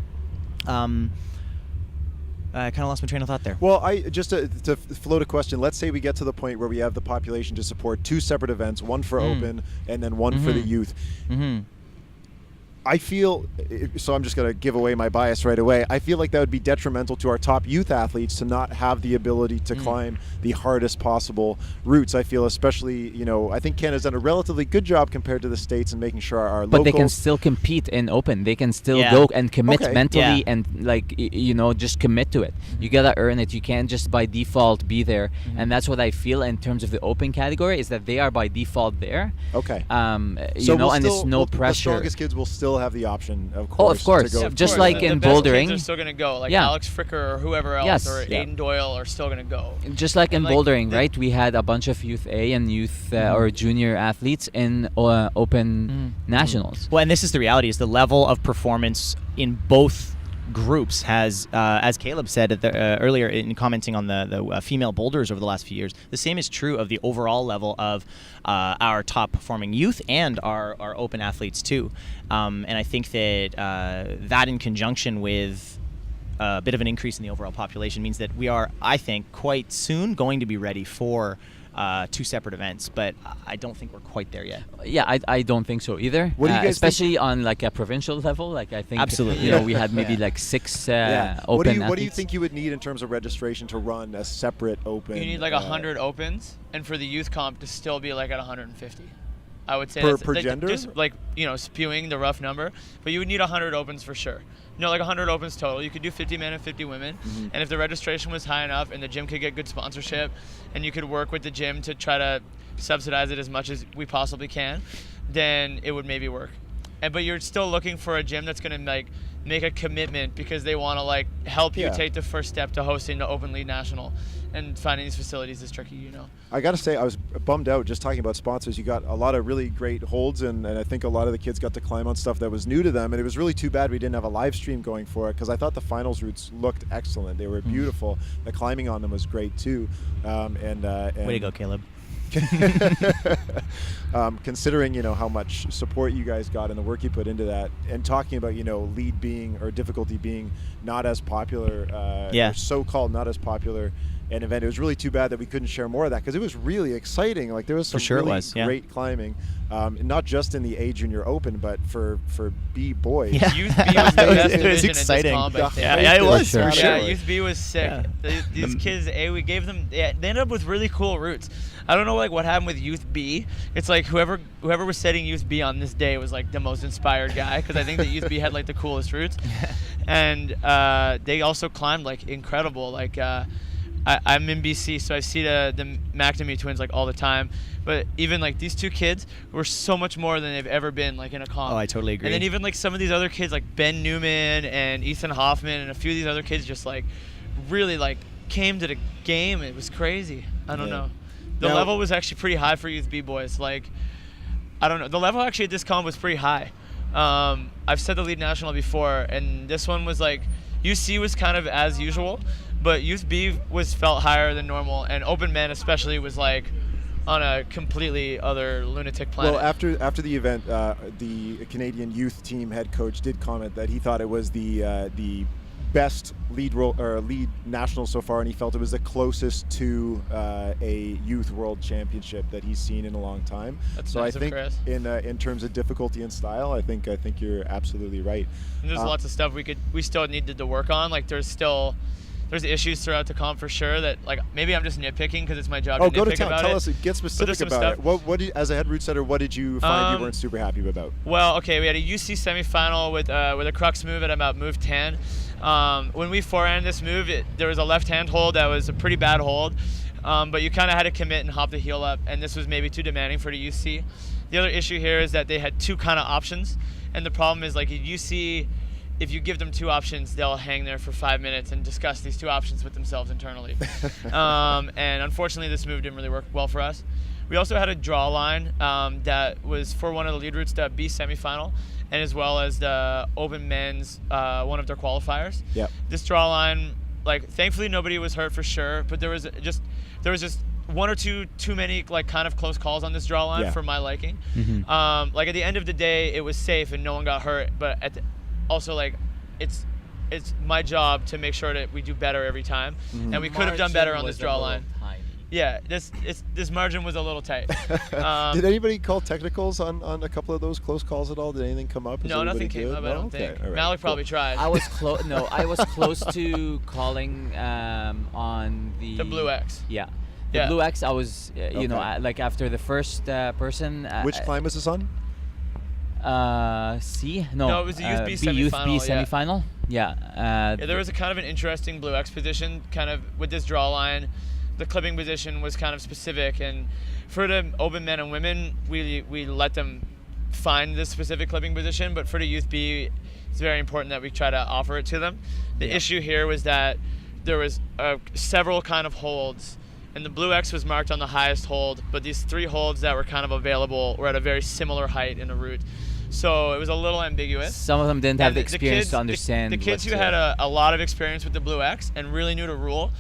Speaker 4: I kind of lost my train of thought there.
Speaker 1: Well, just to float a question, let's say we get to the point where we have the population to support two separate events, one for open and then one for the youth. I feel, so I'm just going to give away my bias right away, I feel like that would be detrimental to our top youth athletes to not have the ability to climb the hardest possible routes. I feel especially, I think Canada's done a relatively good job compared to the States in making sure our
Speaker 3: But
Speaker 1: locals...
Speaker 3: they can still compete in open. They can still go and commit mentally and just commit to it. You gotta earn it. You can't just by default be there. And that's what I feel in terms of the open category is that they are by default there.
Speaker 1: Okay.
Speaker 3: And
Speaker 1: still,
Speaker 3: it's no pressure.
Speaker 1: The strongest kids will still have the option, of course.
Speaker 3: Oh, of course.
Speaker 1: To go
Speaker 3: Just
Speaker 2: course.
Speaker 3: like
Speaker 2: The
Speaker 3: in
Speaker 2: best
Speaker 3: bouldering.
Speaker 2: kids are still going to go. Like Alex Fricker or whoever else, or Aiden Doyle are still going to go.
Speaker 3: Just like in
Speaker 2: And,
Speaker 3: bouldering, right? We had a bunch of youth A and youth or junior athletes in open nationals.
Speaker 4: Well, and this is the reality: is the level of performance in both groups has, as Kaleb said earlier in commenting on the female boulders over the last few years, the same is true of the overall level of our top performing youth and our open athletes too. And I think that that in conjunction with a bit of an increase in the overall population means that we are, I think, quite soon going to be ready for two separate events, but I don't think we're quite there yet.
Speaker 3: Yeah, I don't think so either.
Speaker 1: What do you guys
Speaker 3: especially on like a provincial level? Like I think
Speaker 4: Absolutely.
Speaker 3: we had maybe like 6 open
Speaker 1: What do you
Speaker 3: athletes.
Speaker 1: think you would need in terms of registration to run a separate open?
Speaker 2: You need like 100 opens, and for the youth comp to still be like at 150. I would say
Speaker 1: Per
Speaker 2: that's like
Speaker 1: gender?
Speaker 2: just like spewing the rough number, but you would need 100 opens for sure. like 100 opens total. You could do 50 men and 50 women.
Speaker 1: Mm-hmm.
Speaker 2: And if the registration was high enough and the gym could get good sponsorship and you could work with the gym to try to subsidize it as much as we possibly can, then it would maybe work. But you're still looking for a gym that's going to like make a commitment because they want to like help you take the first step to hosting the Open League National. And finding these facilities is tricky, you know.
Speaker 1: I got to say, I was bummed out just talking about sponsors. You got a lot of really great holds, and I think a lot of the kids got to climb on stuff that was new to them. And it was really too bad we didn't have a live stream going for it, because I thought the finals routes looked excellent. They were beautiful. The climbing on them was great too. And
Speaker 4: Way to go, Kaleb.
Speaker 1: Considering how much support you guys got and the work you put into that, and talking about lead being, or difficulty being, not as popular, or so-called not as popular an event, it was really too bad that we couldn't share more of that, because it was really exciting. Like there was some really great climbing, not just in the A Junior Open, but for B boys.
Speaker 2: Yeah. Youth B was the best
Speaker 4: it was
Speaker 2: division
Speaker 4: exciting.
Speaker 2: in this comp,
Speaker 4: Yeah, it was for sure.
Speaker 2: Yeah, Youth B was sick. These kids, we gave them. They ended up with really cool routes. I don't know what happened with Youth B. It's like whoever was setting Youth B on this day was like the most inspired guy, because I think that Youth B had like the coolest routes, and they also climbed like incredible. Like I'm in BC, so I see the McNamee twins like all the time. But even like these two kids were so much more than they've ever been like in a comp.
Speaker 4: Oh, I totally agree.
Speaker 2: And then even like some of these other kids like Ben Newman and Ethan Hoffman and a few of these other kids just like really like came to the game. It was crazy. I don't know. The level was actually pretty high for Youth B boys. Like, I don't know. The level actually at this comp was pretty high. I've said the Lead National before, and this one was like, UC was kind of as usual, but Youth B felt higher than normal, and Open Men especially was like on a completely other lunatic planet.
Speaker 1: Well, after the event, the Canadian youth team head coach did comment that he thought it was the best lead national so far, and he felt it was the closest to a youth world championship that he's seen in a long time.
Speaker 2: That's
Speaker 1: so
Speaker 2: nice
Speaker 1: I think
Speaker 2: of Chris.
Speaker 1: in terms of difficulty and style, I think you're absolutely right.
Speaker 2: And there's lots of stuff we still needed to work on. Like there's issues throughout the comp for sure that like maybe I'm just nitpicking because it's my job to nitpick
Speaker 1: go to town.
Speaker 2: about
Speaker 1: Tell
Speaker 2: it.
Speaker 1: us, get specific about it. What as a head route setter, what did you find you weren't super happy about?
Speaker 2: Well, okay, we had a UC semifinal with a crux move at about move 10. When we forehand this move, there was a left-hand hold that was a pretty bad hold, but you kind of had to commit and hop the heel up, and this was maybe too demanding for the UC. The other issue here is that they had two kind of options, and the problem is like UC, if you give them two options, they'll hang there for 5 minutes and discuss these two options with themselves internally. And unfortunately, this move didn't really work well for us. We also had a draw line that was for one of the lead routes, the B semifinal, and as well as the Open Men's one of their qualifiers.
Speaker 1: Yep.
Speaker 2: This draw line, like thankfully nobody was hurt for sure, but there was just one or two too many like kind of close calls on this draw line for my liking.
Speaker 4: Mm-hmm.
Speaker 2: Like at the end of the day, it was safe and no one got hurt, but also like it's my job to make sure that we do better every time, and we could have done better on this draw line. Yeah, this margin was a little tight.
Speaker 1: Did anybody call technicals on a couple of those close calls at all? Did anything come up?
Speaker 2: No, nothing came up. I don't think. Right. Malek probably tried.
Speaker 3: I was close. No, I was close to calling on the
Speaker 2: Blue X.
Speaker 3: Yeah. The Blue X. I was, like after the first person.
Speaker 1: Which climb was this on?
Speaker 3: C? No,
Speaker 2: it was the Youth B semifinal.
Speaker 3: Youth B semifinal. Yeah.
Speaker 2: There was a kind of an interesting Blue X position, kind of with this draw line. The clipping position was kind of specific, and for the Open Men and Women, we let them find this specific clipping position, but for the Youth B, it's very important that we try to offer it to them. The issue here was that there was several kind of holds, and the Blue X was marked on the highest hold, but these three holds that were kind of available were at a very similar height in the route. So it was a little ambiguous.
Speaker 3: Some of them didn't have the experience to understand.
Speaker 2: The kids who had a lot of experience with the Blue X and really knew the rule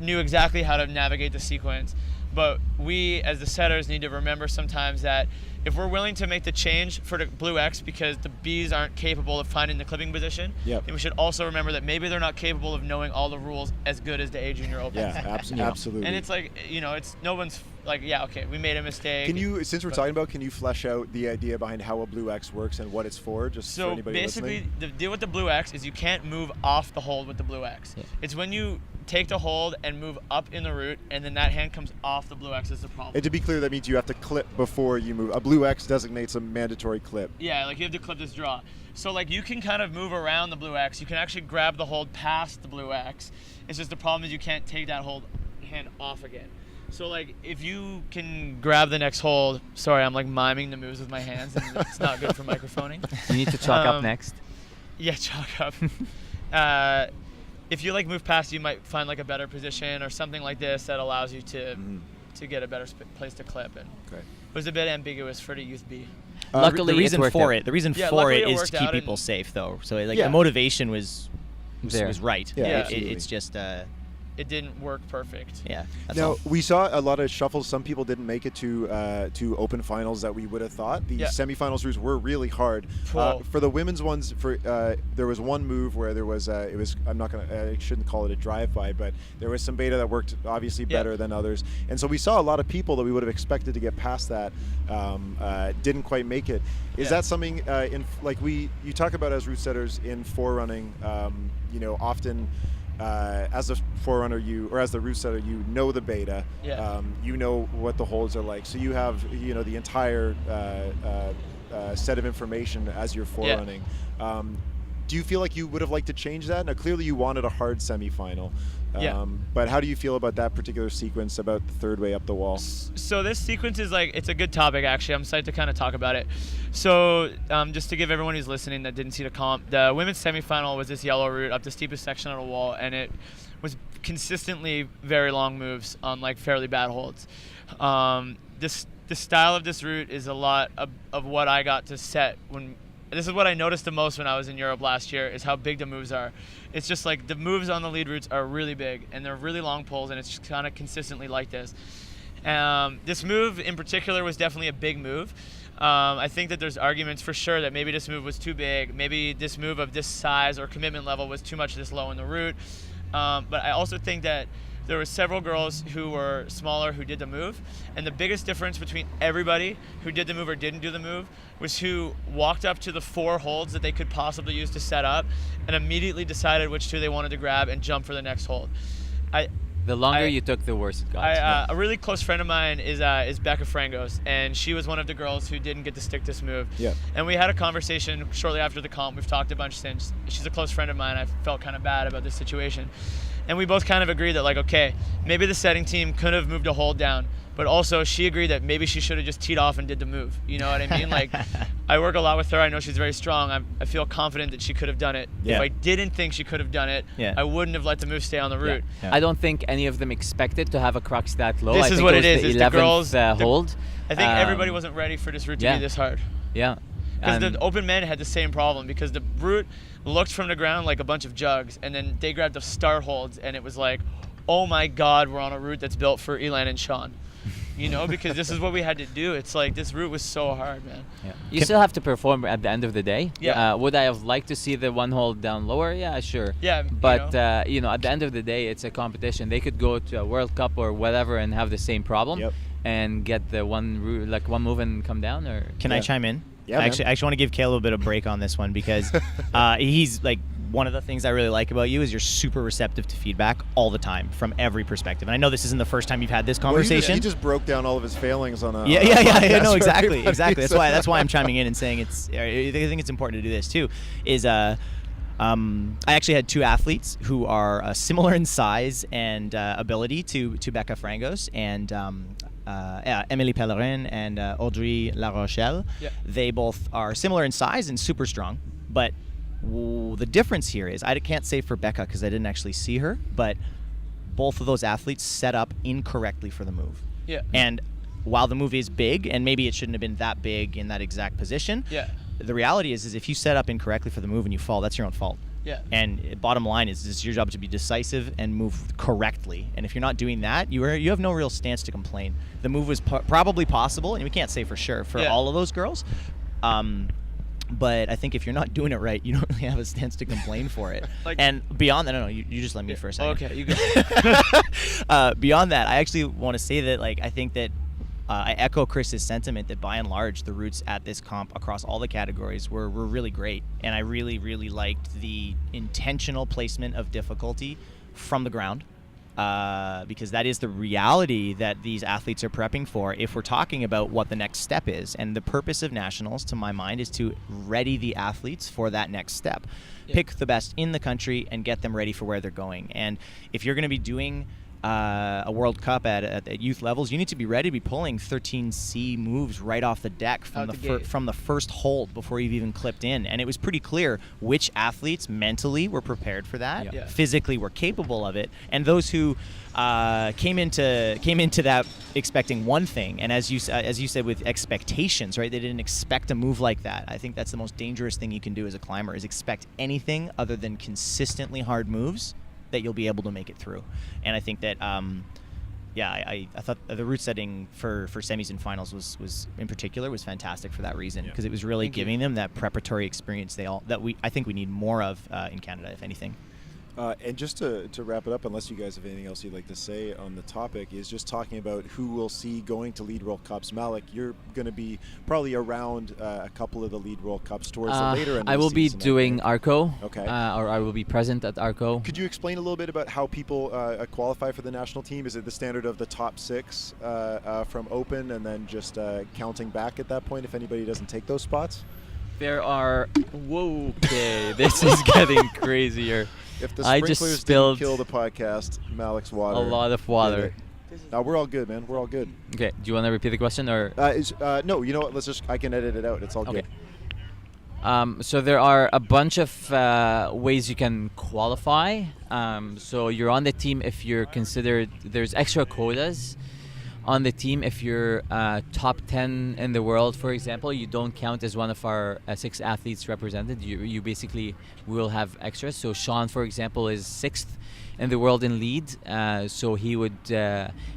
Speaker 2: knew exactly how to navigate the sequence. But we, as the setters, need to remember sometimes that if we're willing to make the change for the Blue X because the Bs aren't capable of finding the clipping position, then we should also remember that maybe they're not capable of knowing all the rules as good as the A Junior Open.
Speaker 1: Yeah, absolutely.
Speaker 2: And it's like, it's no one's like, we made a mistake.
Speaker 1: Can you, since we're talking about, can you flesh out the idea behind how a Blue X works and what it's for, just for anybody listening?
Speaker 2: So basically, the deal with the Blue X is you can't move off the hold with the Blue X. Yeah. It's when you take the hold and move up in the route, and then that hand comes off the blue X is the problem.
Speaker 1: And to be clear, that means you have to clip before you move. A blue X designates a mandatory clip.
Speaker 2: Yeah, like you have to clip this draw. So like you can kind of move around the blue X. You can actually grab the hold past the blue X. It's just the problem is you can't take that hold hand off again. So like if you can grab the next hold, sorry, I'm like miming the moves with my hands and it's not good for microphoning.
Speaker 3: You need to chalk up next.
Speaker 2: Yeah, chalk up. If you like move past, you might find like a better position or something like this that allows you to get a better place to clip. And it was a bit ambiguous for the youth B.
Speaker 3: Luckily,
Speaker 4: the reason
Speaker 3: it worked
Speaker 4: for
Speaker 3: out.
Speaker 4: it, the reason
Speaker 2: Yeah,
Speaker 4: for
Speaker 2: luckily
Speaker 4: it
Speaker 2: it
Speaker 4: is
Speaker 2: worked
Speaker 4: to keep
Speaker 2: out
Speaker 4: people
Speaker 2: and-
Speaker 4: safe, though. So like
Speaker 1: Yeah.
Speaker 4: the motivation was
Speaker 3: There.
Speaker 4: right.
Speaker 1: Yeah,
Speaker 2: Yeah.
Speaker 1: absolutely.
Speaker 4: It's just
Speaker 2: It didn't work perfect.
Speaker 4: yeah. That's
Speaker 1: Now,
Speaker 4: all.
Speaker 1: we saw a lot of shuffles. Some people didn't make it to open finals that we would have thought. The
Speaker 2: Yeah.
Speaker 1: semifinals routes were really hard.
Speaker 2: Whoa.
Speaker 1: For the women's ones, there was one move where there was I shouldn't call it a drive-by, but there was some beta that worked obviously
Speaker 2: Yeah.
Speaker 1: better than others. And so we saw a lot of people that we would have expected to get past that didn't quite make it. Is
Speaker 2: Yeah.
Speaker 1: that something you talk about as route setters in forerunning? Often. As a forerunner, as the route setter, you know the beta.
Speaker 2: Yeah.
Speaker 1: You know what the holds are like, so you have the entire set of information as you're forerunning. Do you feel like you would have liked to change that? Now, clearly, you wanted a hard semifinal.
Speaker 2: Yeah.
Speaker 1: But how do you feel about that particular sequence, about the third way up the wall?
Speaker 2: So this sequence is it's a good topic actually. I'm excited to kind of talk about it. So just to give everyone who's listening that didn't see the comp, the women's semifinal was this yellow route up the steepest section of the wall, and it was consistently very long moves on like fairly bad holds. The style of this route is a lot of what I got to set when. This is what I noticed the most when I was in Europe last year, is how big the moves are. It's just like the moves on the lead routes are really big and they're really long pulls, and it's just kind of consistently like this. This move in particular was definitely a big move. I think that there's arguments for sure that maybe this move was too big. Maybe this move of this size or commitment level was too much this low in the route. But I also think that there were several girls who were smaller who did the move, and the biggest difference between everybody who did the move or didn't do the move was who walked up to the 4 holds that they could possibly use to set up and immediately decided which 2 they wanted to grab and jump for the next hold.
Speaker 3: The longer you took, the worse it got.
Speaker 2: A really close friend of mine is Becca Frangos, and she was one of the girls who didn't get to stick this move.
Speaker 1: Yeah.
Speaker 2: And we had a conversation shortly after the comp. We've talked a bunch since. She's a close friend of mine. I felt kind of bad about this situation. And we both kind of agreed that, okay, maybe the setting team could have moved a hold down, but also she agreed that maybe she should have just teed off and did the move. You know what I mean? I work a lot with her. I know she's very strong. I feel confident that she could have done it.
Speaker 4: Yeah.
Speaker 2: If I didn't think she could have done it, I wouldn't have let the move stay on the route.
Speaker 4: Yeah.
Speaker 3: I don't think any of them expected to have a crux that low.
Speaker 2: This
Speaker 3: I
Speaker 2: is
Speaker 3: think
Speaker 2: what
Speaker 3: it
Speaker 2: it
Speaker 3: was
Speaker 2: is.
Speaker 3: The
Speaker 2: It's the
Speaker 3: 11th
Speaker 2: girls.
Speaker 3: hold.
Speaker 2: I think everybody wasn't ready for this route to be this hard.
Speaker 3: Yeah.
Speaker 2: Because the open men had the same problem, because the route looked from the ground like a bunch of jugs, and then they grabbed the start holds, and it was like, oh my God, we're on a route that's built for Elan and Sean. Because this is what we had to do. It's like this route was so hard, man.
Speaker 3: Yeah. You still have to perform at the end of the day.
Speaker 2: Yeah.
Speaker 3: Would I have liked to see the one hold down lower? Yeah, sure.
Speaker 2: Yeah.
Speaker 3: But at the end of the day, it's a competition. They could go to a World Cup or whatever and have the same problem and get the one move and come down. Or
Speaker 4: Can I chime in?
Speaker 1: Yeah,
Speaker 4: I actually want to give Kaleb a bit of break on this one, because he's one of the things I really like about you is you're super receptive to feedback all the time from every perspective. And I know this isn't the first time you've had this conversation.
Speaker 1: He just broke down all of his failings on a
Speaker 4: Yeah, no, exactly.
Speaker 1: So-
Speaker 4: That's why I'm chiming in and saying I think it's important to do this too. Is I actually had 2 athletes who are similar in size and ability to Becca Frangos and Emily Pellerin and Audrey La Rochelle.
Speaker 2: Yeah.
Speaker 4: They both are similar in size and super strong, but the difference here is, I can't say for Becca because I didn't actually see her, but both of those athletes set up incorrectly for the move.
Speaker 2: Yeah.
Speaker 4: And while the move is big, and maybe it shouldn't have been that big in that exact position, the reality is if you set up incorrectly for the move and you fall, that's your own fault.
Speaker 2: Yeah.
Speaker 4: And bottom line is, it's your job to be decisive and move correctly. And if you're not doing that, you have no real stance to complain. The move was probably possible, and we can't say for sure for all of those girls. But I think if you're not doing it right, you don't really have a stance to complain for it. And beyond that, no, you just let me for a second.
Speaker 2: Okay, you go.
Speaker 4: Beyond that, I actually want to say that I think that I echo Chris's sentiment that by and large the routes at this comp across all the categories were really great, and I really liked the intentional placement of difficulty from the ground. because that is the reality that these athletes are prepping for if we're talking about what the next step is. And the purpose of nationals, to my mind, is to ready the athletes for that next step.
Speaker 2: Yeah.
Speaker 4: Pick the best in the country and get them ready for where they're going. And if you're going to be doing a World Cup at youth levels, you need to be ready to be pulling 13C moves right off the deck from from the first hold before you've even clipped in. And it was pretty clear which athletes mentally were prepared for that,
Speaker 2: Yeah.
Speaker 4: physically were capable of it, and those who came into that expecting one thing. And as you said, with expectations, right? They didn't expect a move like that. I think that's the most dangerous thing you can do as a climber, is expect anything other than consistently hard moves that you'll be able to make it through. And I think that I thought the route setting for semis and finals was in particular was fantastic for that reason, because it was really giving them that preparatory experience I think we need more of in Canada, if anything.
Speaker 1: And just to wrap it up, unless you guys have anything else you'd like to say on the topic, is just talking about who we'll see going to Lead World Cups. Malek, you're going to be probably around a couple of the Lead World Cups towards the later end of the season.
Speaker 3: I will be doing ARCO,
Speaker 1: okay.
Speaker 3: Or I will be present at ARCO.
Speaker 1: Could you explain a little bit about how people qualify for the national team? Is it the standard of the top 6 from Open, and then just counting back at that point if anybody doesn't take those spots?
Speaker 3: There are... Whoa, okay, this is getting crazier.
Speaker 1: If the
Speaker 3: I
Speaker 1: sprinklers
Speaker 3: just spilled
Speaker 1: didn't kill the podcast, Malek's water.
Speaker 3: a lot of water.
Speaker 1: No, we're all good, man. We're all good.
Speaker 3: Okay, do you want to repeat the question, or?
Speaker 1: No, you know what? I can edit it out. It's all
Speaker 3: Okay.
Speaker 1: good.
Speaker 3: So there are a bunch of ways you can qualify. So you're on the team if you're considered. There's extra quotas on the team if you're top 10 in the world, for example. You don't count as one of our 6 athletes represented. You basically will have extras. So Sean, for example, is 6th in the world in lead, so he would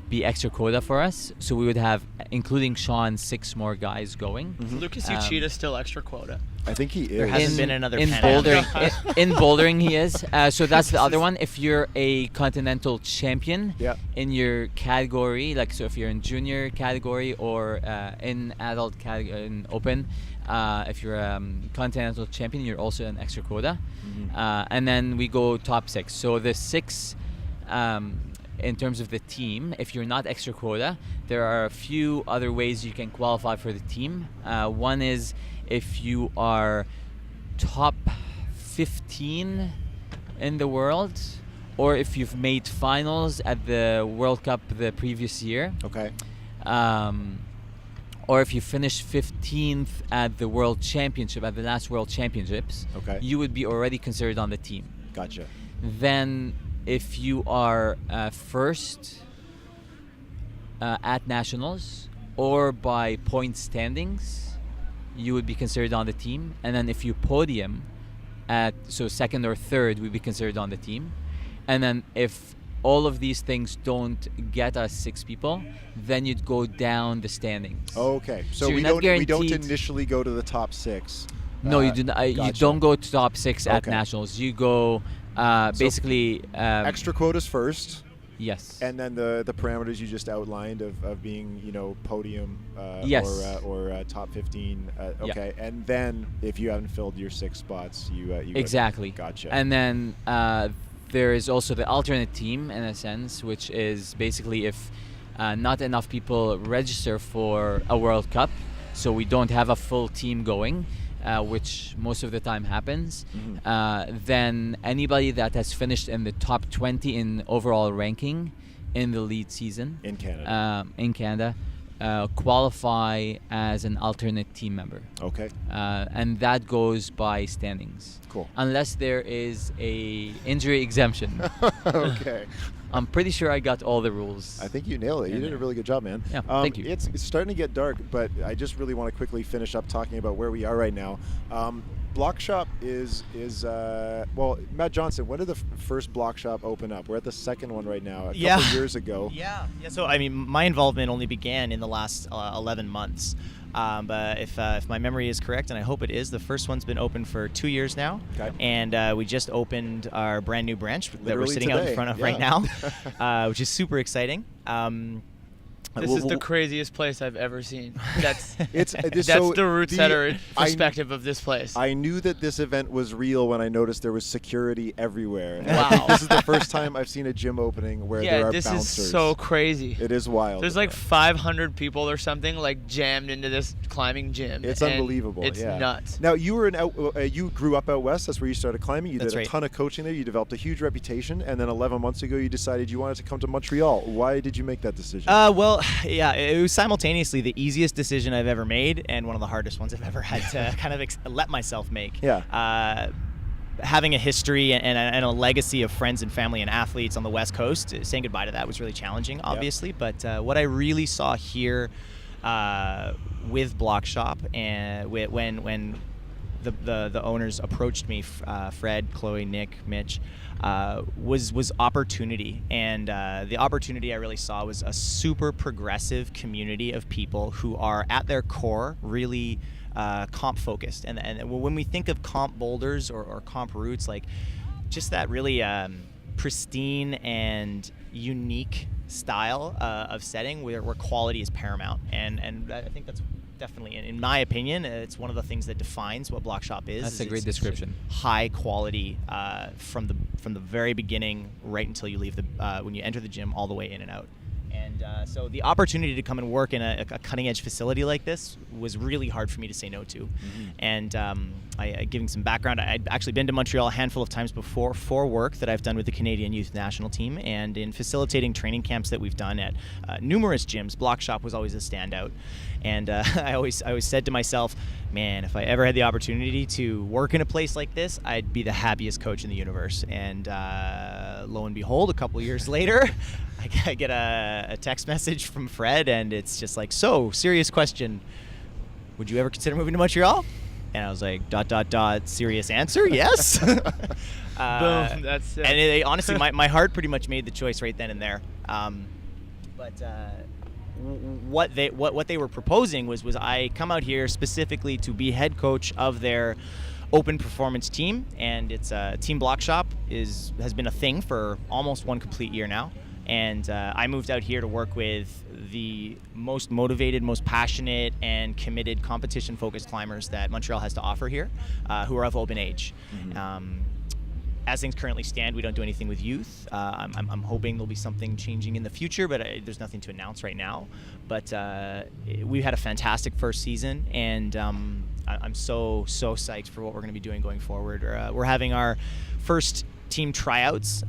Speaker 3: be extra quota for us. So we would have, including Sean, 6 more guys going.
Speaker 1: Mm-hmm.
Speaker 2: Lucas Uchida still extra quota.
Speaker 1: I think he is.
Speaker 4: There hasn't been another
Speaker 3: in
Speaker 4: Pan
Speaker 3: bouldering. in bouldering, he is. So that's the other one. If you're a continental champion in your category, like so, if you're in junior category or in adult category in open, if you're a continental champion, you're also an extra quota.
Speaker 1: Mm-hmm.
Speaker 3: And then we go top 6. So the 6. In terms of the team, if you're not extra quota, there are a few other ways you can qualify for the team. One is if you are top 15 in the world, or if you've made finals at the World Cup the previous year.
Speaker 1: Okay.
Speaker 3: Or if you finished 15th at the World Championship, at the last World Championships, you would be already considered on the team.
Speaker 1: Gotcha.
Speaker 3: Then if you are first at nationals or by point standings, you would be considered on the team. And then if you podium at second or third, we'd be considered on the team. And then if all of these things don't get us 6 people, then you'd go down the standings.
Speaker 1: Okay, so
Speaker 3: you're
Speaker 1: we
Speaker 3: not
Speaker 1: don't initially go to the top 6.
Speaker 3: No, you do not. You
Speaker 1: Gotcha.
Speaker 3: don't go to top 6 at
Speaker 1: Okay.
Speaker 3: nationals. You go basically
Speaker 1: Extra quotas first,
Speaker 3: yes.
Speaker 1: and then the parameters you just outlined of being podium
Speaker 3: Yes.
Speaker 1: or top 15. Okay, and then if you haven't filled your 6 spots, you go to-
Speaker 3: Exactly.
Speaker 1: Gotcha.
Speaker 3: And then there is also the alternate team, in a sense, which is basically if not enough people register for a World Cup, so we don't have a full team going, which most of the time happens, then anybody that has finished in the top 20 in overall ranking in the lead season
Speaker 1: in Canada,
Speaker 3: qualify as an alternate team member.
Speaker 1: Okay.
Speaker 3: And that goes by standings.
Speaker 1: Cool.
Speaker 3: Unless there is a injury exemption.
Speaker 1: Okay.
Speaker 3: I'm pretty sure I got all the rules.
Speaker 1: I think you nailed it. You did a really good job, man.
Speaker 3: Yeah, thank you.
Speaker 1: It's starting to get dark, but I just really want to quickly finish up talking about where we are right now. Block Shop is well, Matt Johnson, when did the first Block Shop open up? We're at the second one right now, a couple years ago.
Speaker 4: Yeah. So, I mean, my involvement only began in the last 11 months. But if my memory is correct, and I hope it is, the first one's been open for 2 years now.
Speaker 1: Okay.
Speaker 4: And we just opened our brand new branch that we're
Speaker 1: Literally
Speaker 4: sitting out in
Speaker 1: today,
Speaker 4: front of
Speaker 1: yeah.
Speaker 4: right now, which is super exciting.
Speaker 2: This is the craziest place I've ever seen. That's
Speaker 1: It's
Speaker 2: that's
Speaker 1: so
Speaker 2: the root setter
Speaker 1: I-
Speaker 2: perspective of this place.
Speaker 1: I knew that this event was real when I noticed there was security everywhere. And I
Speaker 2: Wow.
Speaker 1: think this is the first time I've seen a gym opening where there
Speaker 2: yeah,
Speaker 1: are
Speaker 2: this
Speaker 1: bouncers.
Speaker 2: is so crazy.
Speaker 1: It is wild.
Speaker 2: There's like 500 people or something like jammed into this climbing gym.
Speaker 1: It's
Speaker 2: and
Speaker 1: unbelievable.
Speaker 2: It's
Speaker 1: yeah.
Speaker 2: nuts.
Speaker 1: Now you were you grew up out west. That's where you started climbing. You
Speaker 4: That's
Speaker 1: did a
Speaker 4: right.
Speaker 1: ton of coaching there. You developed a huge reputation, and then 11 months ago you decided you wanted to come to Montreal. Why did you make that decision?
Speaker 4: Well, yeah, it was simultaneously the easiest decision I've ever made and one of the hardest ones I've ever had to kind of let myself make.
Speaker 1: Yeah.
Speaker 4: Having a history and a legacy of friends and family and athletes on the West Coast, saying goodbye to that was really challenging, obviously. But what I really saw here with Block Shop and when the owners approached me, Fred, Chloe, Nick, Mitch, was opportunity. And the opportunity I really saw was a super progressive community of people who are at their core really comp focused. And when we think of comp boulders or comp routes, like just that really pristine and unique style of setting where quality is paramount. And I think that's definitely, in my opinion, it's one of the things that defines what Block Shop is.
Speaker 3: That's a great
Speaker 4: It's
Speaker 3: description.
Speaker 4: High quality from the very beginning right until you leave when you enter the gym all the way in and out. And so the opportunity to come and work in a cutting edge facility like this was really hard for me to say no to.
Speaker 1: Mm-hmm.
Speaker 4: And giving some background, I'd actually been to Montreal a handful of times before for work that I've done with the Canadian Youth National Team, and in facilitating training camps that we've done at numerous gyms. Block Shop was always a standout. And I always said to myself, man, if I ever had the opportunity to work in a place like this, I'd be the happiest coach in the universe. And lo and behold, a couple years later, I get a text message from Fred, and it's just like, so, serious question. Would you ever consider moving to Montreal? And I was like, ... serious answer, yes.
Speaker 2: Boom. That's it.
Speaker 4: And honestly, my heart pretty much made the choice right then and there. But what they were proposing was I come out here specifically to be head coach of their open performance team, and it's Team Block Shop has been a thing for almost one complete year now. And I moved out here to work with the most motivated, most passionate, and committed competition-focused climbers that Montreal has to offer here, who are of open age.
Speaker 1: Mm-hmm.
Speaker 4: As things currently stand, we don't do anything with youth. I'm hoping there'll be something changing in the future, but there's nothing to announce right now. But we had a fantastic first season, and I'm so psyched for what we're going to be doing going forward. We're having our first team tryouts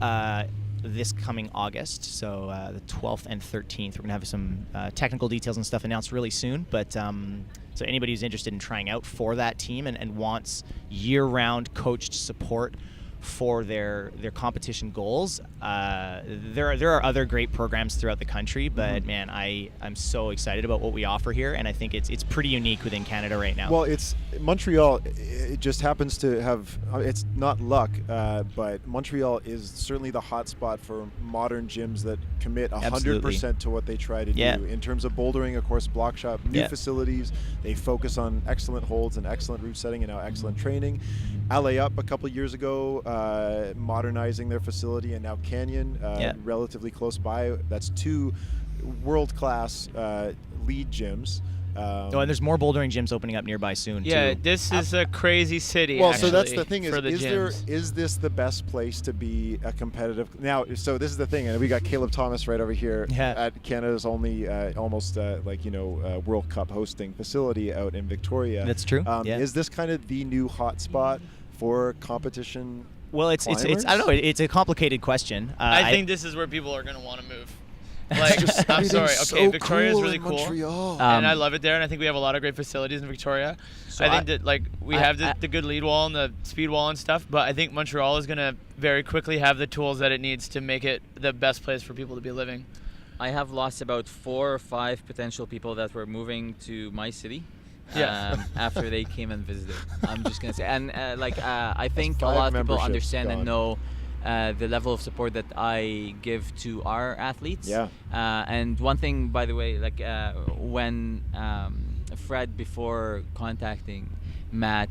Speaker 4: this coming August, so the 12th and 13th. We're going to have some technical details and stuff announced really soon, but so anybody who's interested in trying out for that team and wants year-round coached support for their competition goals, there are other great programs throughout the country, but man, I'm so excited about what we offer here, and I think it's pretty unique within Canada right now.
Speaker 1: Well, it's Montreal. It just happens to have. It's not luck, but Montreal is certainly the hot spot for modern gyms that commit 100% to what they try to do in terms of bouldering. Of course, Block Shop, new facilities. They focus on excellent holds and excellent route setting, and now excellent training. LA Up a couple of years ago, modernizing their facility, and now Canyon, relatively close by. That's two world-class lead gyms.
Speaker 4: And there's more bouldering gyms opening up nearby soon.
Speaker 2: Yeah,
Speaker 4: too.
Speaker 2: this is a crazy city.
Speaker 1: Well,
Speaker 2: actually,
Speaker 1: so that's the thing:
Speaker 2: for the gyms.
Speaker 1: is this the best place to be a competitive? Now, so this is the thing, and we got Kaleb Thomas right over here at Canada's only almost World Cup hosting facility out in Victoria.
Speaker 4: That's true.
Speaker 1: Is this kind of the new hot spot for competition?
Speaker 4: Well, it's I don't know. It's a complicated question.
Speaker 2: I think this is where people are going to want to move. Like, I'm sorry. Okay,
Speaker 1: so
Speaker 2: Victoria is
Speaker 1: cool
Speaker 2: really
Speaker 1: in
Speaker 2: cool,
Speaker 1: Montreal.
Speaker 2: and I love it there. And I think we have a lot of great facilities in Victoria.
Speaker 3: So
Speaker 2: I think that like we have the good lead wall and the speed wall and stuff. But I think Montreal is going to very quickly have the tools that it needs to make it the best place for people to be living.
Speaker 3: I have lost about 4 or 5 potential people that were moving to my city. After they came and visited. I'm just gonna say, and I think a lot of people understand and know the level of support that I give to our athletes. And one thing, by the way, when Fred, before contacting Matt,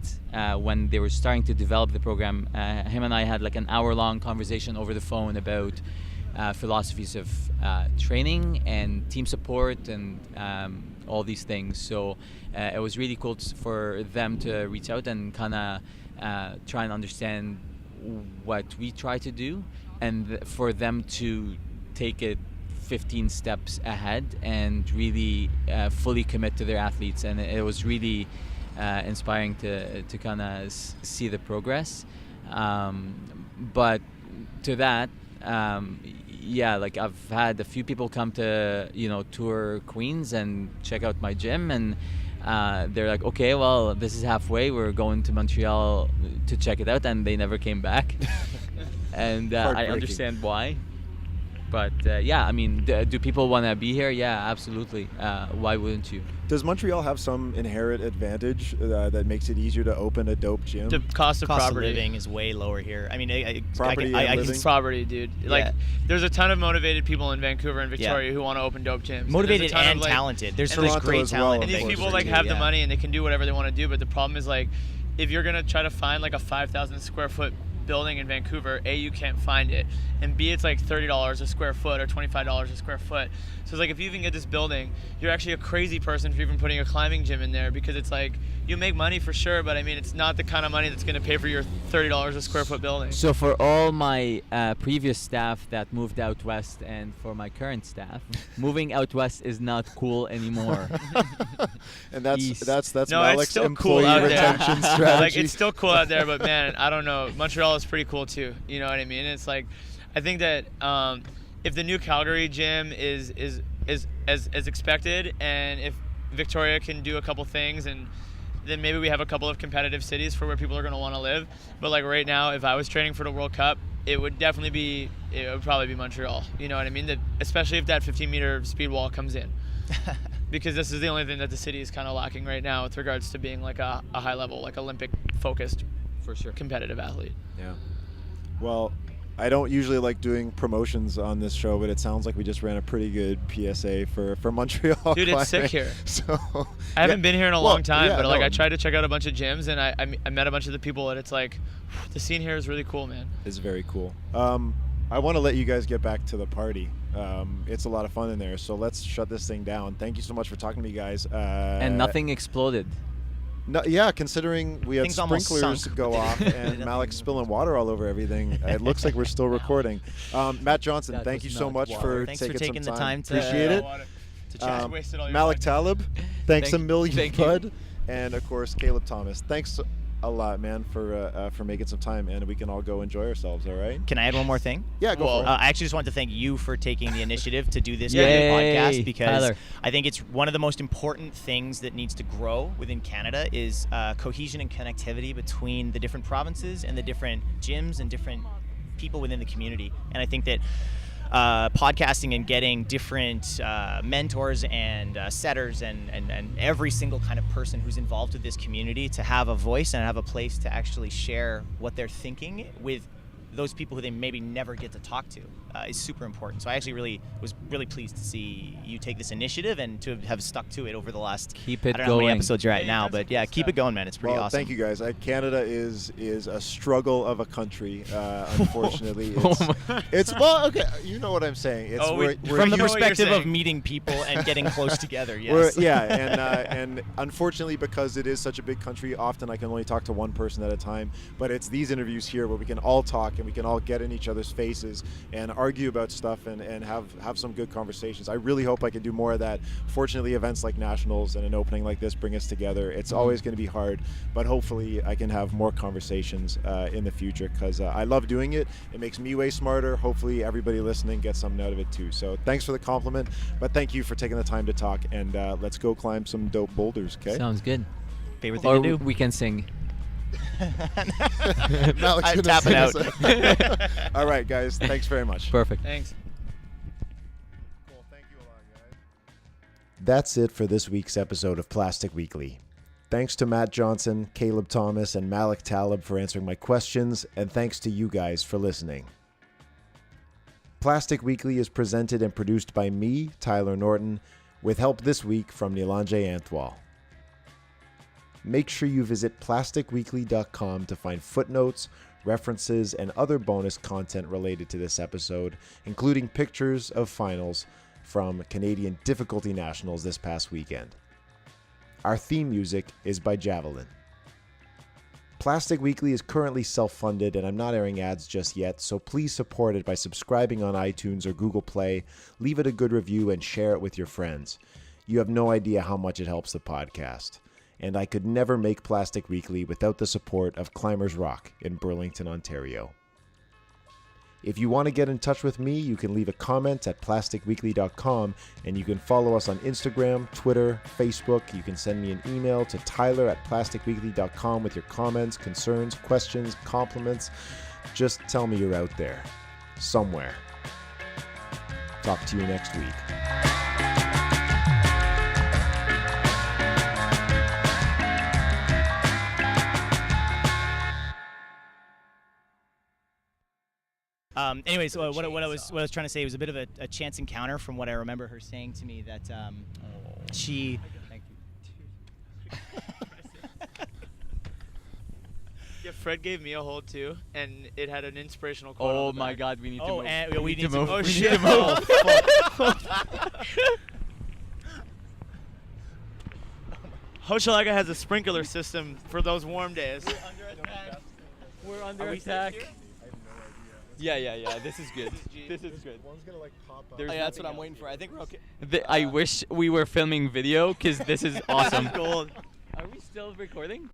Speaker 3: when they were starting to develop the program, him and I had like an hour-long conversation over the phone about philosophies of training and team support and all these things. So it was really cool for them to reach out and kind of try and understand what we try to do, and for them to take it 15 steps ahead and really fully commit to their athletes. And it was really inspiring to kind of see the progress. But to that, like I've had a few people come to tour Queens and check out my gym, and they're like, okay, well, this is halfway, we're going to Montreal to check it out, and they never came back. And I understand why. But I mean, do people want to be here? Yeah, absolutely. Why wouldn't you?
Speaker 1: Does Montreal have some inherent advantage that makes it easier to open a dope gym?
Speaker 2: The cost of property.
Speaker 4: living is way lower here. I mean,
Speaker 1: Property
Speaker 4: I
Speaker 1: and
Speaker 4: can
Speaker 1: living?
Speaker 2: Property, dude. Like, there's a ton of motivated people in Vancouver and Victoria who want to open dope gyms.
Speaker 4: motivated
Speaker 2: There's a ton
Speaker 4: and
Speaker 2: of, like,
Speaker 4: talented. There's
Speaker 2: and
Speaker 1: Toronto
Speaker 4: great
Speaker 1: as well,
Speaker 4: talent.
Speaker 2: And
Speaker 1: of
Speaker 2: these
Speaker 1: course.
Speaker 2: people like have the money and they can do whatever they want to do, but the problem is, like, if you're gonna try to find like a 5,000 square foot building in Vancouver, A, you can't find it, and B, it's like $30 a square foot or $25 a square foot. So it's like, if you even get this building, you're actually a crazy person for even putting a climbing gym in there, because it's like, you make money for sure, but I mean, it's not the kind of money that's going to pay for your $30 a square foot building.
Speaker 3: So for all my previous staff that moved out west, and for my current staff, moving out west is not cool anymore.
Speaker 1: And that's
Speaker 3: East.
Speaker 1: that's
Speaker 2: No,
Speaker 1: Malik's
Speaker 2: it's still
Speaker 1: employee
Speaker 2: cool out there.
Speaker 1: retention strategy.
Speaker 2: Like, it's still cool out there, but man, I don't know. Montreal is pretty cool too. You know what I mean? It's like, I think that if the new Calgary gym is as expected, and if Victoria can do a couple things, and then maybe we have a couple of competitive cities for where people are going to want to live. But like right now, if I was training for the World Cup, it would probably be Montreal. You know what I mean? Especially if that 15-meter speed wall comes in. Because this is the only thing that the city is kind of lacking right now with regards to being like a high level, like Olympic-focused,
Speaker 3: For sure.
Speaker 2: competitive athlete.
Speaker 1: Yeah. Well, I don't usually like doing promotions on this show, but it sounds like we just ran a pretty good PSA for Montreal.
Speaker 2: Dude, it's sick
Speaker 1: climbing.
Speaker 2: here.
Speaker 1: So
Speaker 2: I haven't been here in a long time,
Speaker 1: yeah,
Speaker 2: but like
Speaker 1: no.
Speaker 2: I tried to check out a bunch of gyms, and I met a bunch of the people, and it's like, the scene here is really cool, man.
Speaker 1: It's very cool. I want to let you guys get back to the party. It's a lot of fun in there, so let's shut this thing down. Thank you so much for talking to me, guys.
Speaker 3: And nothing exploded.
Speaker 1: No, yeah, considering we had
Speaker 4: Things almost
Speaker 1: sprinklers
Speaker 4: sunk.
Speaker 1: go off and Malek spilling water all over everything, it looks like we're still recording. Matt Johnson,
Speaker 3: That
Speaker 1: thank
Speaker 3: was
Speaker 1: you so
Speaker 3: not
Speaker 1: much
Speaker 3: water.
Speaker 1: for
Speaker 4: Thanks
Speaker 1: taking,
Speaker 4: for taking
Speaker 1: some
Speaker 4: the time to-
Speaker 1: Appreciate it.
Speaker 4: to chat.
Speaker 2: Wasted all your
Speaker 1: Malek
Speaker 2: time.
Speaker 1: Taleb, thanks a million,
Speaker 3: thank you.
Speaker 1: bud. And of course, Kaleb Thomas. Thanks a lot, man, for making some time, and we can all go enjoy ourselves, all right?
Speaker 4: Can I add one more thing?
Speaker 1: Yeah, go for it.
Speaker 4: I actually just want to thank you for taking the initiative to do this
Speaker 3: Yay,
Speaker 4: podcast, because
Speaker 3: Tyler.
Speaker 4: I think it's one of the most important things that needs to grow within Canada is cohesion and connectivity between the different provinces and the different gyms and different people within the community. And I think that podcasting and getting different mentors and setters and every single kind of person who's involved with this community to have a voice and have a place to actually share what they're thinking with those people who they maybe never get to talk to is super important. So I actually was really pleased to see you take this initiative and to have stuck to it over the last
Speaker 3: Keep it
Speaker 4: I don't know how many
Speaker 3: going.
Speaker 4: episodes you're at
Speaker 2: Yeah,
Speaker 4: now,
Speaker 2: you've done
Speaker 4: but
Speaker 2: some
Speaker 4: yeah,
Speaker 2: cool
Speaker 4: keep
Speaker 2: stuff.
Speaker 4: it going, man. It's pretty
Speaker 1: Well,
Speaker 4: awesome.
Speaker 1: thank you, guys. Canada is a struggle of a country, unfortunately. It's well, okay. You know what I'm saying. It's
Speaker 2: Oh,
Speaker 1: we're
Speaker 4: From the
Speaker 2: You know what you're
Speaker 4: perspective of
Speaker 2: saying.
Speaker 4: meeting people and getting close together,
Speaker 1: We're,
Speaker 4: yes.
Speaker 1: yeah, and unfortunately, because it is such a big country, often I can only talk to one person at a time. But it's these interviews here where we can all talk and we can all get in each other's faces and argue about stuff and have some good conversations. I really hope I can do more of that. Fortunately, events like Nationals and an opening like this bring us together. It's always going to be hard, but hopefully I can have more conversations in the future, because I love doing it. It makes me way smarter. Hopefully everybody listening gets something out of it too. So thanks for the compliment, but thank you for taking the time to talk, and let's go climb some dope boulders, okay?
Speaker 3: Sounds good.
Speaker 4: Favorite thing
Speaker 3: Or
Speaker 4: to do?
Speaker 3: we can sing.
Speaker 1: Malek's
Speaker 4: I'm
Speaker 1: gonna
Speaker 4: tapping
Speaker 1: sing
Speaker 4: out.
Speaker 1: us All right, guys. Thanks very much.
Speaker 3: Perfect.
Speaker 2: Thanks.
Speaker 1: Cool. Thank you a lot, guys. That's it for this week's episode of Plastic Weekly. Thanks to Matt Johnson, Kaleb Thomas, and Malek Taleb for answering my questions, and thanks to you guys for listening. Plastic Weekly is presented and produced by me, Tyler Norton, with help this week from Nilanje Antwal. Make sure you visit plasticweekly.com to find footnotes, references, and other bonus content related to this episode, including pictures of finals from Canadian Difficulty Nationals this past weekend. Our theme music is by Javelin. Plastic Weekly is currently self-funded, and I'm not airing ads just yet, so please support it by subscribing on iTunes or Google Play, leave it a good review, and share it with your friends. You have no idea how much it helps the podcast. And I could never make Plastic Weekly without the support of Climbers Rock in Burlington, Ontario. If you want to get in touch with me, you can leave a comment at plasticweekly.com, and you can follow us on Instagram, Twitter, Facebook. You can send me an email to tyler@plasticweekly.com with your comments, concerns, questions, compliments. Just tell me you're out there. Somewhere. Talk to you next week.
Speaker 4: Anyways, what I was trying to say was a bit of a chance encounter from what I remember her saying to me that she. Thank you.
Speaker 2: Yeah, Fred gave me a hold too, and it had an inspirational quote.
Speaker 3: Oh
Speaker 2: on the
Speaker 3: my
Speaker 2: back.
Speaker 3: God, we need to
Speaker 4: Oh,
Speaker 3: move.
Speaker 4: and we need to
Speaker 3: move.
Speaker 4: move.
Speaker 3: We need
Speaker 2: shit.
Speaker 3: to move.
Speaker 2: Hochelaga has a sprinkler system for those warm days.
Speaker 3: We're under attack. Yeah. This is good. This is good.
Speaker 1: One's gonna pop up.
Speaker 3: There's
Speaker 4: that's
Speaker 3: nothing
Speaker 4: what I'm
Speaker 3: else
Speaker 4: waiting for.
Speaker 3: here.
Speaker 4: I think we're okay.
Speaker 3: I wish we were filming video because this is awesome.
Speaker 2: Gold.
Speaker 3: Are we still recording?